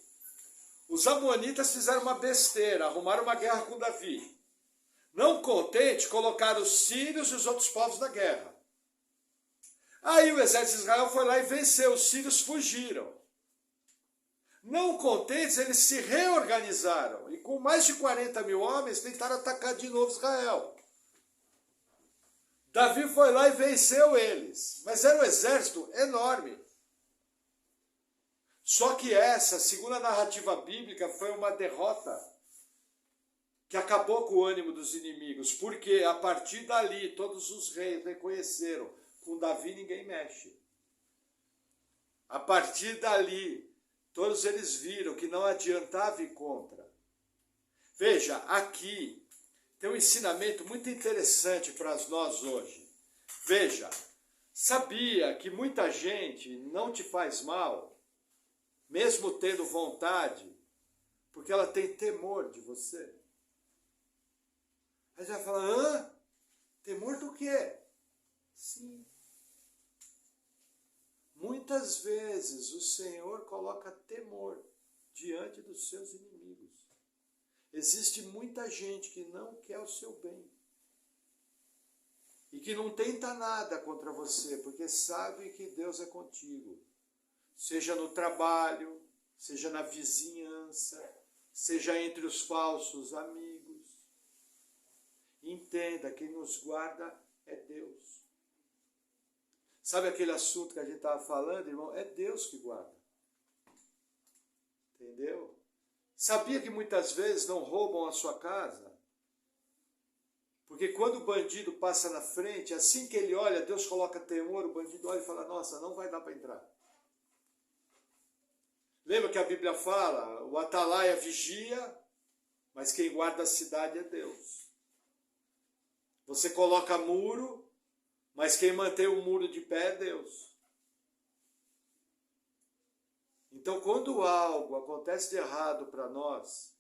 Os amonitas fizeram uma besteira, arrumaram uma guerra com Davi. Não contente, colocaram os sírios e os outros povos na guerra. Aí o exército de Israel foi lá e venceu, os sírios fugiram. Não contentes, eles se reorganizaram e com mais de 40.000 homens tentaram atacar de novo Israel. Davi foi lá e venceu eles, mas era um exército enorme. Só que essa, segundo a narrativa bíblica, foi uma derrota que acabou com o ânimo dos inimigos, porque a partir dali todos os reis reconheceram, com Davi ninguém mexe. A partir dali, todos eles viram que não adiantava ir contra. Veja, aqui tem um ensinamento muito interessante para nós hoje. Veja, sabia que muita gente não te faz mal, mesmo tendo vontade, porque ela tem temor de você? Aí você vai falar, hã? Temor do quê? Sim. Muitas vezes o Senhor coloca temor diante dos seus inimigos. Existe muita gente que não quer o seu bem. E que não tenta nada contra você, porque sabe que Deus é contigo. Seja no trabalho, seja na vizinhança, seja entre os falsos amigos. Entenda, quem nos guarda é Deus. Sabe aquele assunto que a gente estava falando, irmão? É Deus que guarda. Entendeu? Sabia que muitas vezes não roubam a sua casa? Porque quando o bandido passa na frente, assim que ele olha, Deus coloca temor, o bandido olha e fala, nossa, não vai dar para entrar. Lembra que a Bíblia fala, o atalaia vigia, mas quem guarda a cidade é Deus. Você coloca muro, mas quem mantém o muro de pé é Deus. Então, quando algo acontece de errado para nós,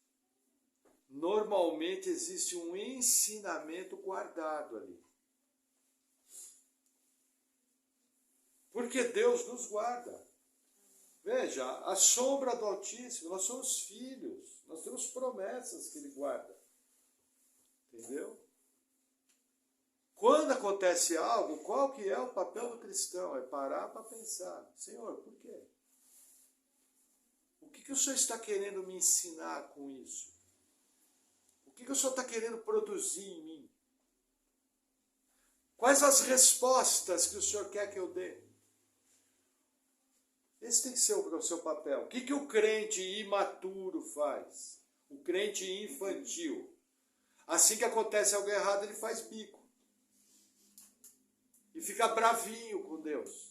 normalmente existe um ensinamento guardado ali. Porque Deus nos guarda. Veja, a sombra do Altíssimo, nós somos filhos, nós temos promessas que Ele guarda. Entendeu? Quando acontece algo, qual que é o papel do cristão? É parar para pensar, Senhor, por quê? O que o Senhor está querendo me ensinar com isso? O que o Senhor está querendo produzir em mim? Quais as respostas que o Senhor quer que eu dê? Esse tem que ser o seu papel. O que o crente imaturo faz? O crente infantil. Assim que acontece algo errado, ele faz bico. E fica bravinho com Deus.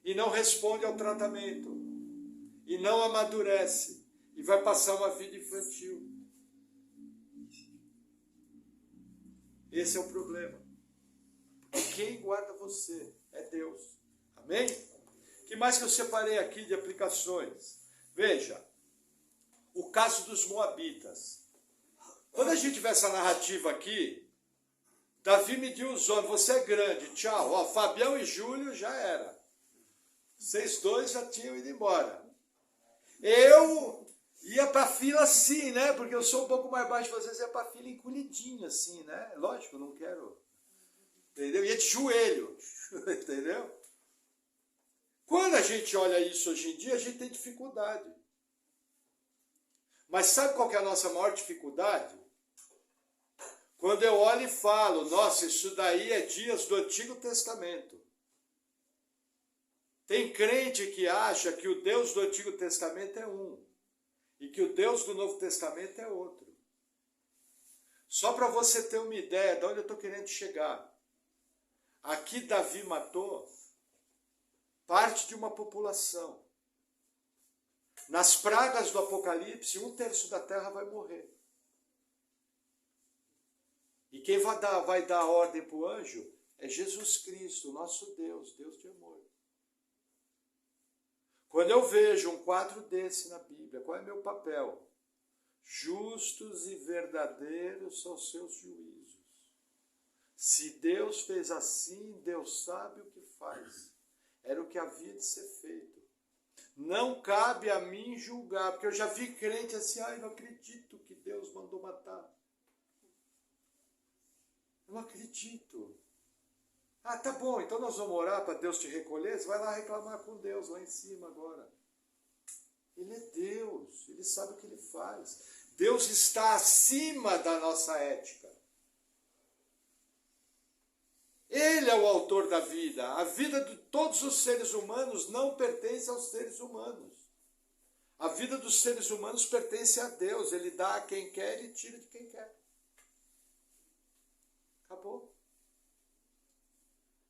E não responde ao tratamento. E não amadurece. E vai passar uma vida infantil. Esse é o problema. Porque quem guarda você é Deus. Amém? O que mais que eu separei aqui de aplicações? Veja, o caso dos Moabitas. Quando a gente vê essa narrativa aqui, Davi mediu os homens, você é grande, tchau. Ó, Fabião e Júlio já era. Vocês dois já tinham ido embora. Eu ia para a fila assim, né? Porque eu sou um pouco mais baixo de vocês, ia para a fila encolhidinho assim, né? Lógico, não quero. Entendeu? Ia de joelho. Entendeu? Quando a gente olha isso hoje em dia, a gente tem dificuldade. Mas sabe qual que é a nossa maior dificuldade? Quando eu olho e falo, nossa, isso daí é dias do Antigo Testamento. Tem crente que acha que o Deus do Antigo Testamento é um e que o Deus do Novo Testamento é outro. Só para você ter uma ideia de onde eu estou querendo chegar. Aqui Davi matou parte de uma população. Nas pragas do Apocalipse, 1/3 da terra vai morrer. E quem vai dar a ordem para o anjo é Jesus Cristo, nosso Deus, Deus de amor. Quando eu vejo um quadro desse na Bíblia, qual é meu papel? Justos e verdadeiros são seus juízos. Se Deus fez assim, Deus sabe o que faz. Era o que havia de ser feito. Não cabe a mim julgar, porque eu já vi crente assim, ai, não acredito que Deus mandou matar. Não acredito. Ah, tá bom, então nós vamos orar para Deus te recolher? Você vai lá reclamar com Deus lá em cima agora. Ele é Deus, Ele sabe o que Ele faz. Deus está acima da nossa ética. Ele é o autor da vida. A vida de todos os seres humanos não pertence aos seres humanos. A vida dos seres humanos pertence a Deus. Ele dá a quem quer e tira de quem quer. Acabou.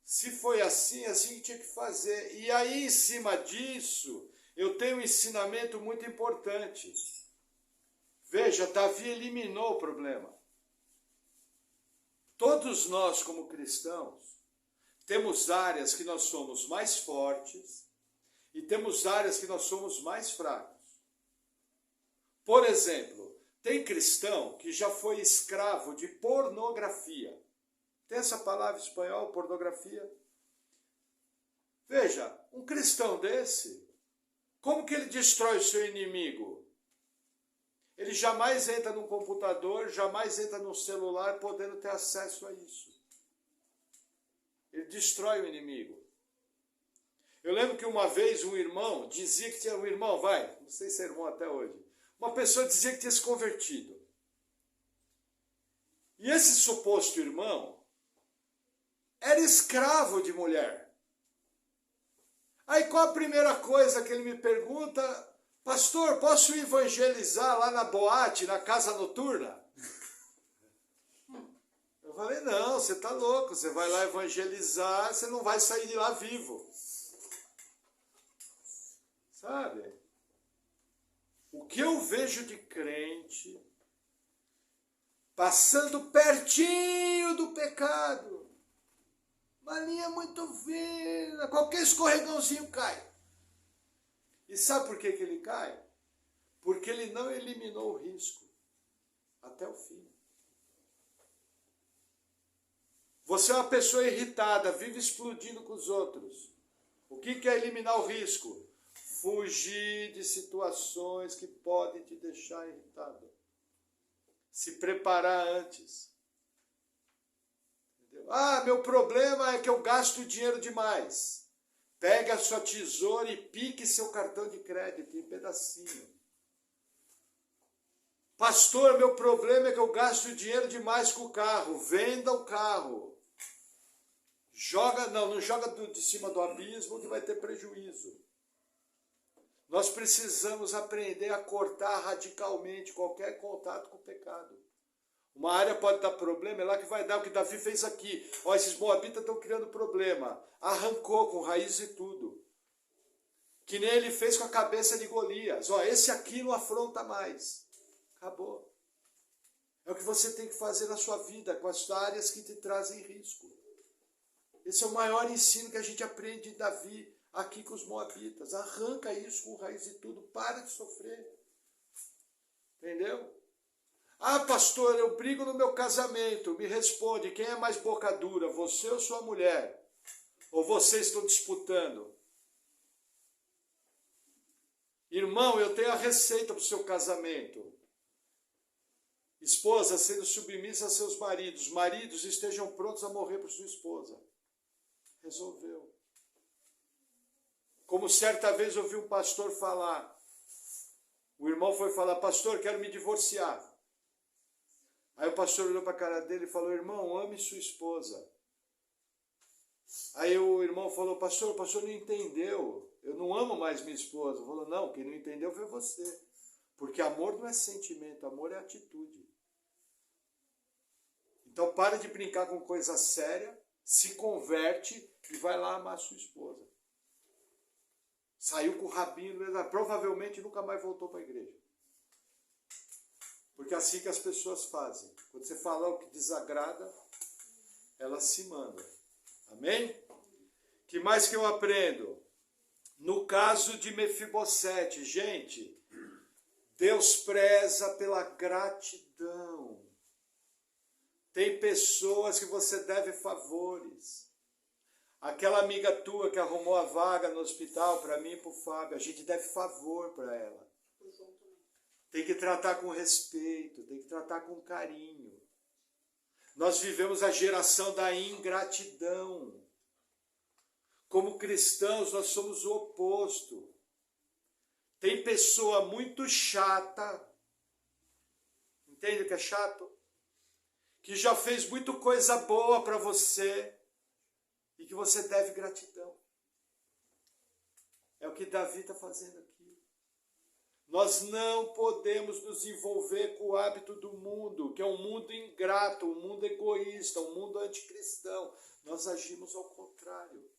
Se foi assim, assim que tinha que fazer. E aí, em cima disso, eu tenho um ensinamento muito importante. Veja, Davi eliminou o problema. Todos nós, como cristãos, temos áreas que nós somos mais fortes e temos áreas que nós somos mais fracos. Por exemplo, tem cristão que já foi escravo de pornografia. Tem essa palavra em espanhol, pornografia? Veja, um cristão desse, como que ele destrói o seu inimigo? Ele jamais entra num computador, jamais entra num celular podendo ter acesso a isso. Ele destrói o inimigo. Eu lembro que uma vez um irmão dizia que tinha... Um irmão, não sei se é irmão até hoje. Uma pessoa dizia que tinha se convertido. E esse suposto irmão era escravo de mulher. Aí qual a primeira coisa que ele me pergunta? Pastor, posso evangelizar lá na boate, na casa noturna? Eu falei, não, você está louco, você vai lá evangelizar, você não vai sair de lá vivo. Sabe? O que eu vejo de crente passando pertinho do pecado, uma linha muito fina, qualquer escorregãozinho cai. E sabe por que ele cai? Porque ele não eliminou o risco até o fim. Você é uma pessoa irritada, vive explodindo com os outros. O que é eliminar o risco? Fugir de situações que podem te deixar irritado. Se preparar antes. Entendeu? Ah, meu problema é que eu gasto dinheiro demais. Pegue a sua tesoura e pique seu cartão de crédito em pedacinho. Pastor, meu problema é que eu gasto dinheiro demais com o carro. Venda o carro. Não joga de cima do abismo que vai ter prejuízo. Nós precisamos aprender a cortar radicalmente qualquer contato com o pecado. Uma área pode dar problema, é lá que vai dar. O que Davi fez aqui. Ó, esses moabitas estão criando problema. Arrancou com raiz e tudo. Que nem ele fez com a cabeça de Golias. Ó, esse aqui não afronta mais. Acabou. É o que você tem que fazer na sua vida, com as áreas que te trazem risco. Esse é o maior ensino que a gente aprende de Davi aqui com os moabitas. Arranca isso com raiz e tudo. Para de sofrer. Entendeu? Ah, pastor, eu brigo no meu casamento. Me responde, quem é mais boca dura, você ou sua mulher? Ou vocês estão disputando? Irmão, eu tenho a receita para o seu casamento. Esposa, sendo submissa a seus maridos. Maridos, estejam prontos a morrer por sua esposa. Resolveu. Como certa vez eu ouvi um pastor falar. O irmão foi falar, pastor, quero me divorciar. Aí o pastor olhou para a cara dele e falou, irmão, ame sua esposa. Aí o irmão falou, pastor, o pastor não entendeu. Eu não amo mais minha esposa. Ele falou, não, quem não entendeu foi você. Porque amor não é sentimento, amor é atitude. Então para de brincar com coisa séria, se converte e vai lá amar sua esposa. Saiu com o rabinho, provavelmente nunca mais voltou para a igreja. Porque é assim que as pessoas fazem. Quando você fala o que desagrada, elas se mandam. Amém? Que mais que eu aprendo? No caso de Mefibosete, gente, Deus preza pela gratidão. Tem pessoas que você deve favores. Aquela amiga tua que arrumou a vaga no hospital para mim e para o Fábio, a gente deve favor para ela. Tem que tratar com respeito, tem que tratar com carinho. Nós vivemos a geração da ingratidão. Como cristãos, nós somos o oposto. Tem pessoa muito chata, entende o que é chato? Que já fez muito coisa boa para você e que você deve gratidão. É o que Davi está fazendo aqui. Nós não podemos nos envolver com o hábito do mundo, que é um mundo ingrato, um mundo egoísta, um mundo anticristão. Nós agimos ao contrário.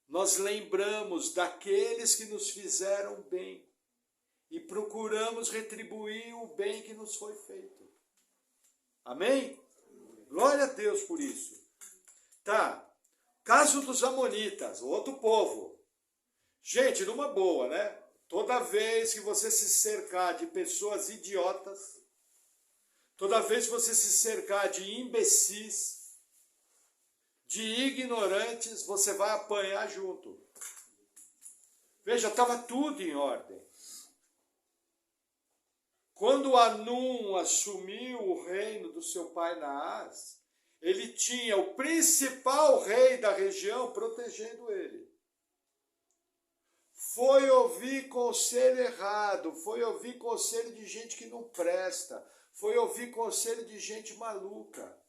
Nós lembramos daqueles que nos fizeram bem e procuramos retribuir o bem que nos foi feito. Amém? Glória a Deus por isso. Tá. Caso dos amonitas, outro povo. Gente, numa boa, né? Toda vez que você se cercar de pessoas idiotas, toda vez que você se cercar de imbecis, de ignorantes, você vai apanhar junto. Veja, estava tudo em ordem. Quando Anum assumiu o reino do seu pai Naás, ele tinha o principal rei da região protegendo ele. Foi ouvir conselho errado, foi ouvir conselho de gente que não presta, foi ouvir conselho de gente maluca.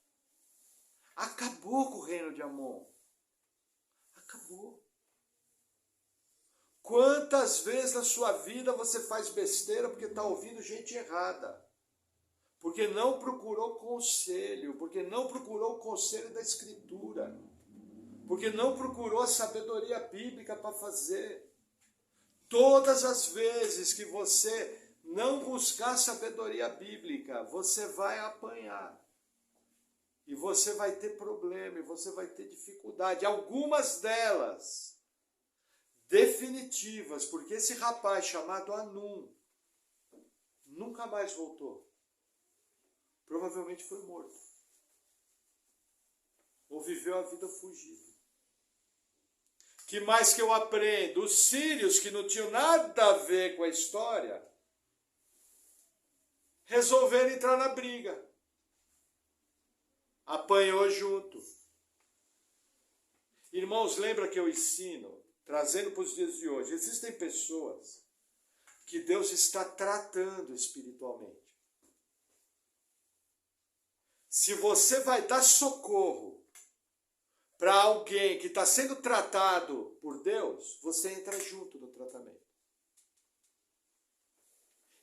Acabou com o reino de Amon. Acabou. Quantas vezes na sua vida você faz besteira porque está ouvindo gente errada? Porque não procurou conselho, porque não procurou o conselho da Escritura, porque não procurou a sabedoria bíblica para fazer. Todas as vezes que você não buscar sabedoria bíblica, você vai apanhar. E você vai ter problema, e você vai ter dificuldade. Algumas delas definitivas, porque esse rapaz chamado Anum nunca mais voltou. Provavelmente foi morto. Ou viveu a vida fugida. Que mais que eu aprendo? Os sírios, que não tinham nada a ver com a história, resolveram entrar na briga. Apanhou junto. Irmãos, lembra que eu ensino, trazendo para os dias de hoje, existem pessoas que Deus está tratando espiritualmente. Se você vai dar socorro para alguém que está sendo tratado por Deus, você entra junto no tratamento.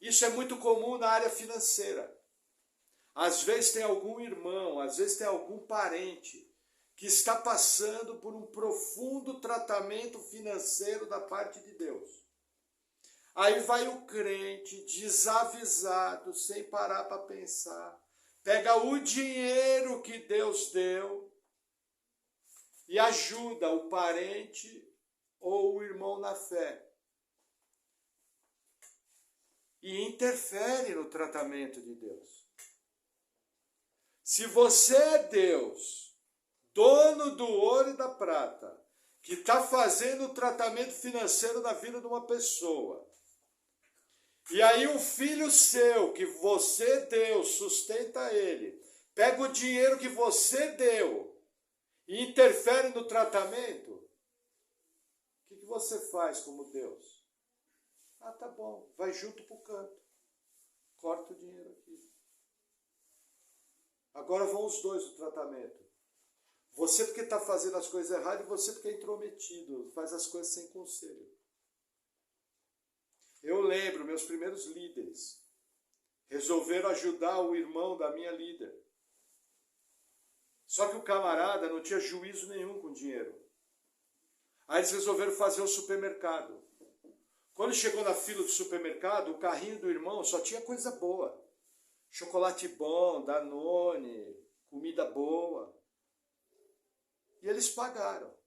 Isso é muito comum na área financeira. Às vezes tem algum irmão, às vezes tem algum parente que está passando por um profundo tratamento financeiro da parte de Deus. Aí vai o crente, desavisado, sem parar para pensar, pega o dinheiro que Deus deu e ajuda o parente ou o irmão na fé. E interfere no tratamento de Deus. Se você é Deus, dono do ouro e da prata, que está fazendo o tratamento financeiro na vida de uma pessoa, e aí um filho seu, que você deu, sustenta ele, pega o dinheiro que você deu e interfere no tratamento, o que você faz como Deus? Ah, tá bom, vai junto pro canto, corta o dinheiro aqui. Agora vão os dois no tratamento. Você porque está fazendo as coisas erradas e você porque é intrometido, faz as coisas sem conselho. Eu lembro, meus primeiros líderes resolveram ajudar o irmão da minha líder. Só que o camarada não tinha juízo nenhum com dinheiro. Aí eles resolveram fazer um supermercado. Quando chegou na fila do supermercado, o carrinho do irmão só tinha coisa boa. Chocolate bom, Danone, comida boa. E eles pagaram.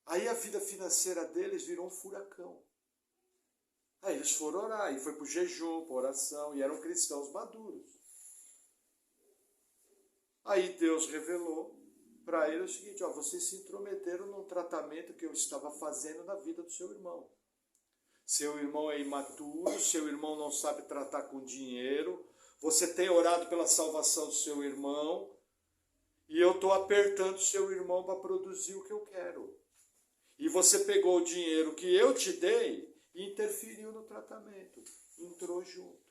Aí a vida financeira deles virou um furacão. Aí eles foram orar, e foi para o jejum, para oração, e eram cristãos maduros. Aí Deus revelou para ele o seguinte, ó, vocês se intrometeram num tratamento que eu estava fazendo na vida do seu irmão. Seu irmão é imaturo, seu irmão não sabe tratar com dinheiro, você tem orado pela salvação do seu irmão, e eu estou apertando seu irmão para produzir o que eu quero. E você pegou o dinheiro que eu te dei e interferiu no tratamento, entrou junto.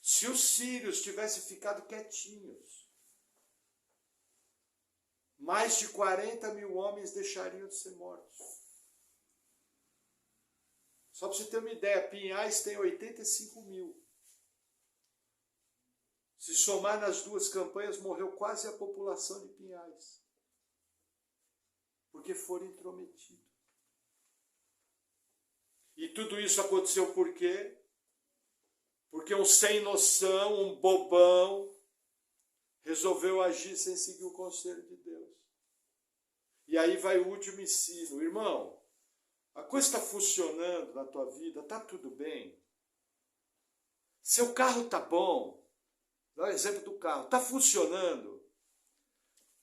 Se os sírios tivessem ficado quietinhos, mais de 40 mil homens deixariam de ser mortos. Só para você ter uma ideia, Pinhais tem 85 mil. Se somar nas duas campanhas, morreu quase a população de Pinhais. Porque foram intrometidos. E tudo isso aconteceu por quê? Porque um sem noção, um bobão, resolveu agir sem seguir o conselho de Deus. E aí vai o último ensino. Irmão, a coisa está funcionando na tua vida, está tudo bem? Seu carro está bom? Dá o exemplo do carro. Está funcionando?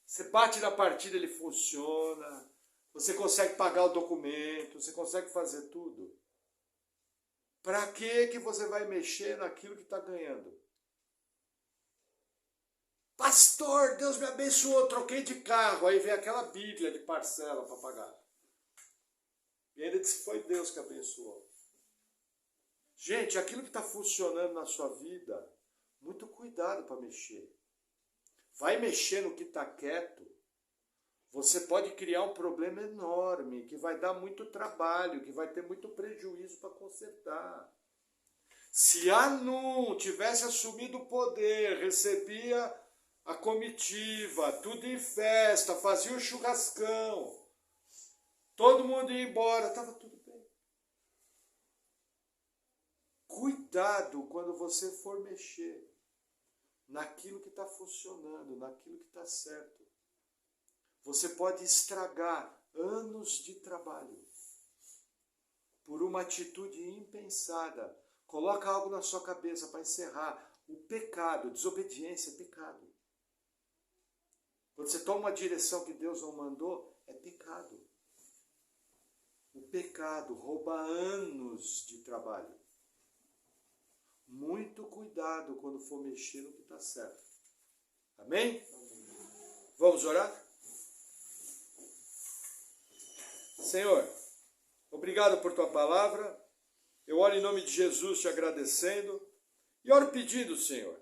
Você bate na partida, ele funciona. Você consegue pagar o documento, você consegue fazer tudo. Para que você vai mexer naquilo que está ganhando? Pastor, Deus me abençoou, troquei de carro. Aí vem aquela bíblia de parcela para pagar. E ainda disse que foi Deus que abençoou. Gente, aquilo que está funcionando na sua vida, muito cuidado para mexer. Vai mexer no que está quieto, você pode criar um problema enorme, que vai dar muito trabalho, que vai ter muito prejuízo para consertar. Se Anum tivesse assumido o poder, recebia a comitiva, tudo em festa, fazia o churrascão, todo mundo ia embora, estava tudo bem. Cuidado quando você for mexer naquilo que está funcionando, naquilo que está certo. Você pode estragar anos de trabalho por uma atitude impensada. Coloca algo na sua cabeça para encerrar. O pecado, desobediência é pecado. Quando você toma uma direção que Deus não mandou, é pecado. O pecado rouba anos de trabalho. Muito cuidado quando for mexer no que está certo. Amém? Vamos orar? Senhor, Obrigado por tua palavra. Eu oro em nome de Jesus te agradecendo e oro pedindo, Senhor,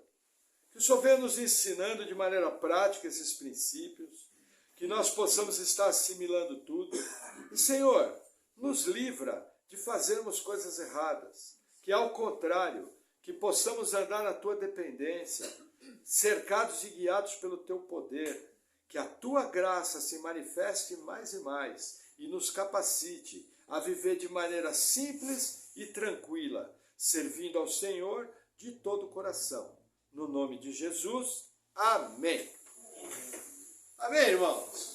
que o Senhor venha nos ensinando de maneira prática esses princípios, que nós possamos estar assimilando tudo. E, Senhor, nos livra de fazermos coisas erradas, que ao contrário, que possamos andar na tua dependência, cercados e guiados pelo teu poder, que a tua graça se manifeste mais e mais e nos capacite a viver de maneira simples e tranquila, servindo ao Senhor de todo o coração. No nome de Jesus, amém. Amém, irmãos.